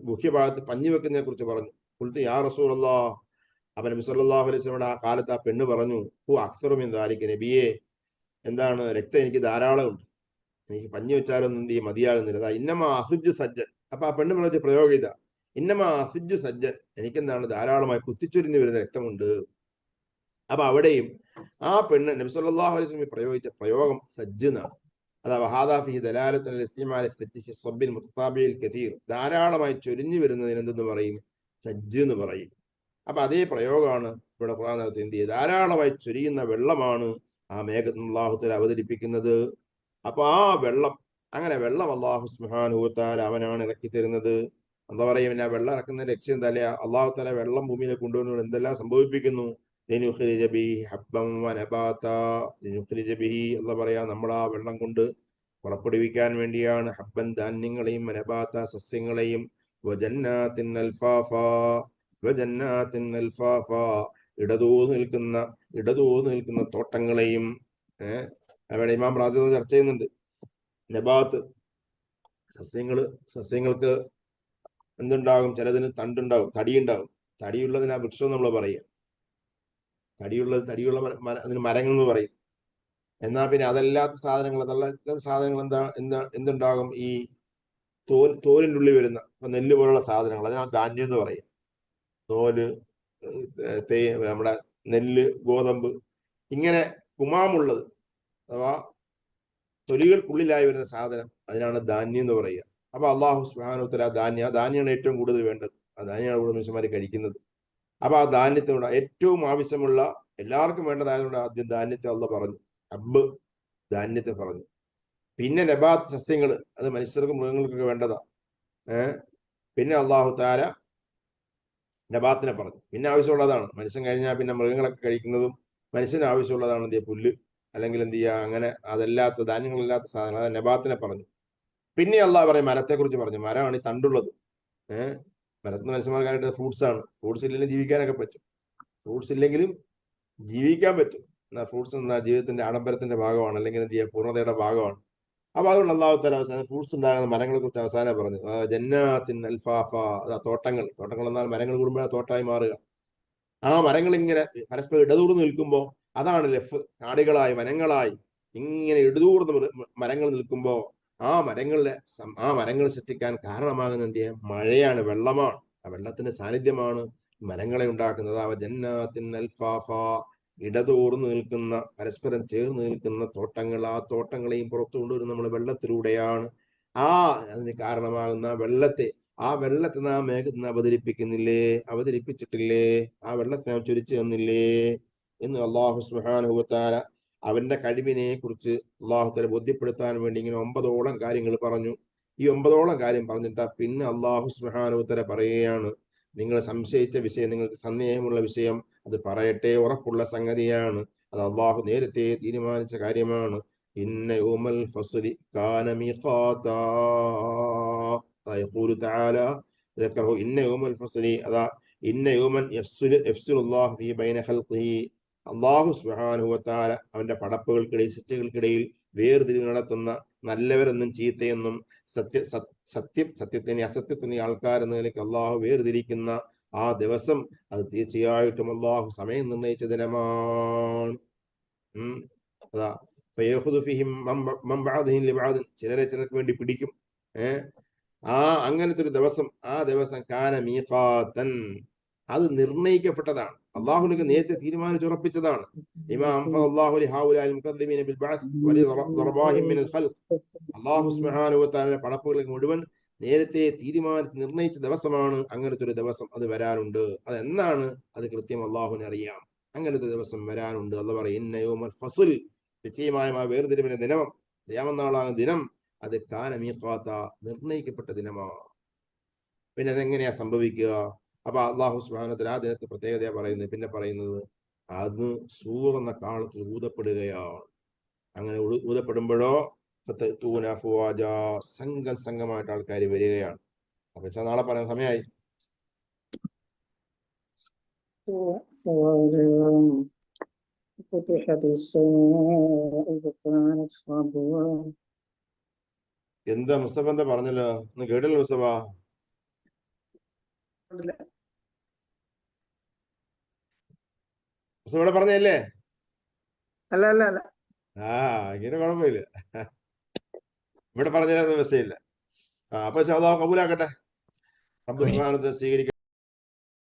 മുഖ്യഭാഗത്ത് പഞ്ഞി വെക്കുന്നതിനെ കുറിച്ച് പറഞ്ഞു. ഖുൽതു യാ റസൂലല്ലാഹ്, അപ്പൊ നബി സല്ലല്ലാഹു അലൈഹി വസല്ലം ആ കാലത്ത് ആ പെണ്ണ് പറഞ്ഞു, ഹു അക്സറു മിൻ ദാലിക, നബിയെ എന്താണ് രക്തം എനിക്ക് ധാരാളം ഉണ്ട്, എനിക്ക് പഞ്ഞി വെച്ചാലൊന്നും എന്ത് ചെയ്യും മതിയാകുന്നില്ല. അതാ ഇന്നമാ അസുജു സജ്ജൻ. അപ്പൊ ആ പെണ്ണ് പറഞ്ഞ പ്രയോഗം ഇതാ, ഇന്നമാ അസുജു സജ്ജൻ, എനിക്കെന്താണ് ധാരാളമായി കുത്തിച്ചൊരിഞ്ഞു വരുന്ന രക്തമുണ്ട്. അപ്പൊ അവിടെയും ആ പെണ്ണ് നബി സല്ലല്ലാഹു അലൈഹി വസല്ലം പ്രയോഗിച്ച പ്രയോഗം സജ്ജ് എന്നാണ്. അതാ വഹാദാ ഫീ ദലാലത്തുൻ അലൽ ഇസ്തിമാലി ഫി സബ്ബിൽ മുതതാബിൽ കതീർ, ധാരാളമായി ചൊരിഞ്ഞു വരുന്നതിന് എന്തെന്ന് പറയും, സജ്ജ് എന്ന് പറയും. അപ്പൊ അതേ പ്രയോഗമാണ് ഇവിടെ ഖുർആനകത്ത് എന്ത് ചെയ്ത്, ധാരാളമായി ചൊരിയുന്ന വെള്ളമാണ് ആ മേഘത്തിൽ അല്ലാഹു തആല അവതരിപ്പിക്കുന്നത്. അപ്പൊ ആ വെള്ളം, അങ്ങനെ വെള്ളം അല്ലാഹു സുബ്ഹാനഹു വ തആല അവനാണ് ഇറക്കി തരുന്നത്. എന്താ പറയുക, പിന്നെ ആ വെള്ളം ഇറക്കുന്ന ലക്ഷ്യം എന്താ? അല്ലാഹു തആല വെള്ളം ഭൂമിയിലെ കൊണ്ടുവരുന്നത് എന്തെല്ലാം സംഭവിപ്പിക്കുന്നു, എന്താ പറയാ, നമ്മൾ ആ വെള്ളം കൊണ്ട് പുറപ്പെടുവിക്കാൻ വേണ്ടിയാണ് ഹബ്ബൻ ധാന്യങ്ങളെയും വനബാത്ത സസ്യങ്ങളെയും ഇടതൂർന്ന് നിൽക്കുന്ന തോട്ടങ്ങളെയും. അവിടെ ഇമാം റാസിദ് ചർച്ച ചെയ്യുന്നുണ്ട്. നബാത്ത് സസ്യങ്ങൾക്ക് എന്തുണ്ടാകും, ചിലതിന് തണ്ടുണ്ടാകും, തടിയുണ്ടാകും. തടിയുള്ളതിന് ആ വൃക്ഷം നമ്മൾ പറയുക, തടിയുള്ള അതിന് മരങ്ങൾ എന്ന് പറയും. എന്നാൽ പിന്നെ അതല്ലാത്ത സാധനങ്ങൾ എന്തുണ്ടാകും, ഈ തോലിൻ്റെ ഉള്ളിൽ വരുന്ന നെല്ല് പോലുള്ള സാധനങ്ങൾ, അതിനാണ് ധാന്യം എന്ന് പറയും. തോല്, നമ്മുടെ നെല്ല്, ഗോതമ്പ്, ഇങ്ങനെ കുമാമുള്ളത് അഥവാ തൊലികൾക്കുള്ളിലായി വരുന്ന സാധനം, അതിനാണ് ധാന്യം എന്ന് പറയുക. അപ്പൊ അല്ലാഹു സുബ്ഹാനഹു വ തആല ധാന്യമാണ് ഏറ്റവും കൂടുതൽ വേണ്ടത്. ആ ധാന്യമാണ് കൂടുതൽ മനുഷ്യന്മാർ കഴിക്കുന്നത്. അപ്പൊ ആ ധാന്യത്തിനോട് ഏറ്റവും ആവശ്യമുള്ള, എല്ലാവർക്കും വേണ്ടതായതുകൊണ്ട് ആദ്യം ധാന്യത്തെ അല്ലാഹു പറഞ്ഞു, ഹബ്ബ് ധാന്യത്തെ പറഞ്ഞു. പിന്നെ നബാത്ത് സസ്യങ്ങൾ, അത് മനുഷ്യർക്കും മൃഗങ്ങൾക്കൊക്കെ വേണ്ടതാ. പിന്നെ അല്ലാഹു തആല നബാത്തിനെ പറഞ്ഞു. പിന്നെ ആവശ്യമുള്ളതാണ് മനുഷ്യൻ കഴിഞ്ഞാൽ പിന്നെ മൃഗങ്ങളൊക്കെ കഴിക്കുന്നതും മനുഷ്യന് ആവശ്യമുള്ളതാണ് എന്ത് ചെയ്യുക, പുല്ല്, അല്ലെങ്കിൽ എന്ത് ചെയ്യുക, അങ്ങനെ അതല്ലാത്ത ധാന്യങ്ങളില്ലാത്ത സാധനങ്ങൾ, അത് നബാത്തിനെ പറഞ്ഞു. പിന്നെ അല്ലാഹു പറയും മരത്തെ കുറിച്ച് പറഞ്ഞു, മരമാണ് ഈ തണ്ടുള്ളത്. മരത്തിന് മനുഷ്യന്മാർക്കായിട്ട് ഫ്രൂട്ട്സ് ആണ്. ഫ്രൂട്ട്സ് ഇല്ലെങ്കിലും ജീവിക്കാനൊക്കെ പറ്റും, ഫ്രൂട്ട്സ് ഇല്ലെങ്കിലും ജീവിക്കാൻ പറ്റും. എന്നാൽ ഫ്രൂട്ട്സ് എന്ന ജീവിതത്തിന്റെ ആഡംബരത്തിന്റെ ഭാഗമാണ്, അല്ലെങ്കിൽ എന്ത് ചെയ്യുക, പൂർണ്ണതയുടെ ഭാഗമാണ്. അപ്പൊ അതുകൊണ്ട് അല്ലാഹു തആല അവസാനം ഫ്രൂട്ട്സ് ഉണ്ടാകുന്ന മരങ്ങളെ കുറിച്ച് അവസാനം പറഞ്ഞു, ജന്നാത്തിൻ അൽഫാഫ, തോട്ടങ്ങൾ എന്നാൽ മരങ്ങൾ കൂടുമ്പോഴാണ് തോട്ടമായി മാറുക. ആ മരങ്ങൾ ഇങ്ങനെ പരസ്പരം ഇടതൂർന്ന് നിൽക്കുമ്പോൾ, അതാണ് ലഫ്, കാടുകളായി വനങ്ങളായി ഇങ്ങനെ ഇടതൂർന്ന് മരങ്ങൾ നിൽക്കുമ്പോൾ ആ മരങ്ങൾ സൃഷ്ടിക്കാൻ കാരണമാകുന്ന എന്ത് ചെയ്യാം, മഴയാണ്, വെള്ളമാണ്. ആ വെള്ളത്തിന്റെ സാന്നിധ്യമാണ് മരങ്ങളെ ഉണ്ടാക്കുന്നത്. അവ ജന്നാത്തിൻ അൽഫാഫ, ഇടതൂർന്ന് നിൽക്കുന്ന, പരസ്പരം ചേർന്ന് നിൽക്കുന്ന തോട്ടങ്ങൾ. ആ തോട്ടങ്ങളെയും പുറത്തു കൊണ്ടുവരുന്നത് നമ്മൾ വെള്ളത്തിലൂടെയാണ്. അതിന് കാരണമാകുന്ന ആ വെള്ളത്തെ നാം മേഘത്തിന് അവതരിപ്പിച്ചിട്ടില്ലേ, ആ വെള്ളത്തെ നാം ചൊരിച്ചു തന്നില്ലേ എന്ന് അല്ലാഹു സുബ്ഹാനഹു വ തആല അവന്റെ കഴിവിനെ കുറിച്ച് അള്ളാഹുത്തല ബോധ്യപ്പെടുത്താൻ വേണ്ടി ഇങ്ങനെ 9ഓളം കാര്യങ്ങൾ പറഞ്ഞു. ഈ 9ഓളം കാര്യം പറഞ്ഞിട്ട് പിന്നെ അള്ളാഹു സുബ്ഹാനഹു വതആല പറയുകയാണ്, നിങ്ങൾ സംശയിച്ച വിഷയം, നിങ്ങൾക്ക് സന്ദേഹമുള്ള വിഷയം അത് പറയട്ടെ, ഉറപ്പുള്ള സംഗതിയാണ്, അത് അള്ളാഹു നേരത്തെ തീരുമാനിച്ച കാര്യമാണ്. ഇന്ന യൗമൽ ഫസ്ലി കാന മീഖാതാ യഖൂലു തആല ذكره ഇന്ന യൗമൽ ഫസ്ലി, അതാ ഇന്ന യൗമൻ യഫ്സിലുല്ലാഹു ഫീ ബൈന ഖൽഖിഹി, അള്ളാഹു സുബ്ഹാനഹു വതആല അവന്റെ പടപ്പുകൾക്കിടയിൽ, സൃഷ്ടികൾക്കിടയിൽ വേർതിരിവ് നടത്തുന്ന നല്ലവരെന്നും ചീത്തയെന്നും സത്യത്തിന് അസത്യത്തിന് ആൾക്കാരെന്ന നിലയ്ക്ക് അള്ളാഹു വേർതിരിക്കുന്ന ആ ദിവസം അത് തീർച്ചയായിട്ടും അള്ളാഹു സമയം നിർണയിച്ച ദിനമാണ്. അതാ ചിലരെ ചിലർക്ക് വേണ്ടി പിടിക്കും. അങ്ങനത്തെ ഒരു ദിവസം, ആ ദിവസം കാന മീഖാതൻ, അത് നിർണയിക്കപ്പെട്ടതാണ്, അള്ളാഹുലേക്ക് നേരത്തെ തീരുമാനിച്ചുറപ്പിച്ചതാണ്. അള്ളാഹു സുബ്ഹാനഹു വതആല പടപ്പുകൾ മുഴുവൻ നേരത്തെ തീരുമാനിച്ച് നിർണയിച്ച ദിവസമാണ് അങ്ങനത്തെ ഒരു ദിവസം. അത് വരാനുണ്ട്. അത് എന്നാണ് അത് കൃത്യം അള്ളാഹുവിന് അറിയാം. അങ്ങനത്തെ ദിവസം വരാനുണ്ട്. അള്ളാഹു പറയും ഇന്ന യൗമൽ ഫസ്ൽ, നിശ്ചയമായ ആ വേർതിരിവിന്റെ ദിനം, ഖിയാമത്ത് ദിനം, അത് കാന മീഖാത, നിർണയിക്കപ്പെട്ട ദിനമാണ്. പിന്നെ അതെങ്ങനെയാ സംഭവിക്കുക? അപ്പൊ അള്ളാഹു സുബ്ഹാനഹു വതആല ആ ദിനത്തെ പ്രത്യേകത പറയുന്നത്, പിന്നെ പറയുന്നത് അത് സൂർ എന്ന കാലത്തിൽ ഊതപ്പെടുകയാണ്. അങ്ങനെ ഊതപ്പെടുമ്പോഴോ സംഘം സംഘമായിട്ട് ആൾക്കാർ വരികയാണ്. അപ്പൊ നാളെ പറയാൻ സമയമായി. എന്താ മുസ്തഫ എന്താ പറഞ്ഞല്ലോ? ഒന്ന് കേട്ടില്ല മുസ്തഫ? മുസ്തഫ ഇവിടെ പറഞ്ഞല്ലേ? അല്ല. ഇങ്ങനെ കുഴപ്പമില്ല, ഇവിടെ പറഞ്ഞതിനൊന്നും വിഷയമില്ല. അപ്പൊ അള്ളാഹു കബൂലാക്കട്ടെ. റബ്ബ് സുബ്ഹാനഹു വതആല സ്വീകരിക്കട്ടെ.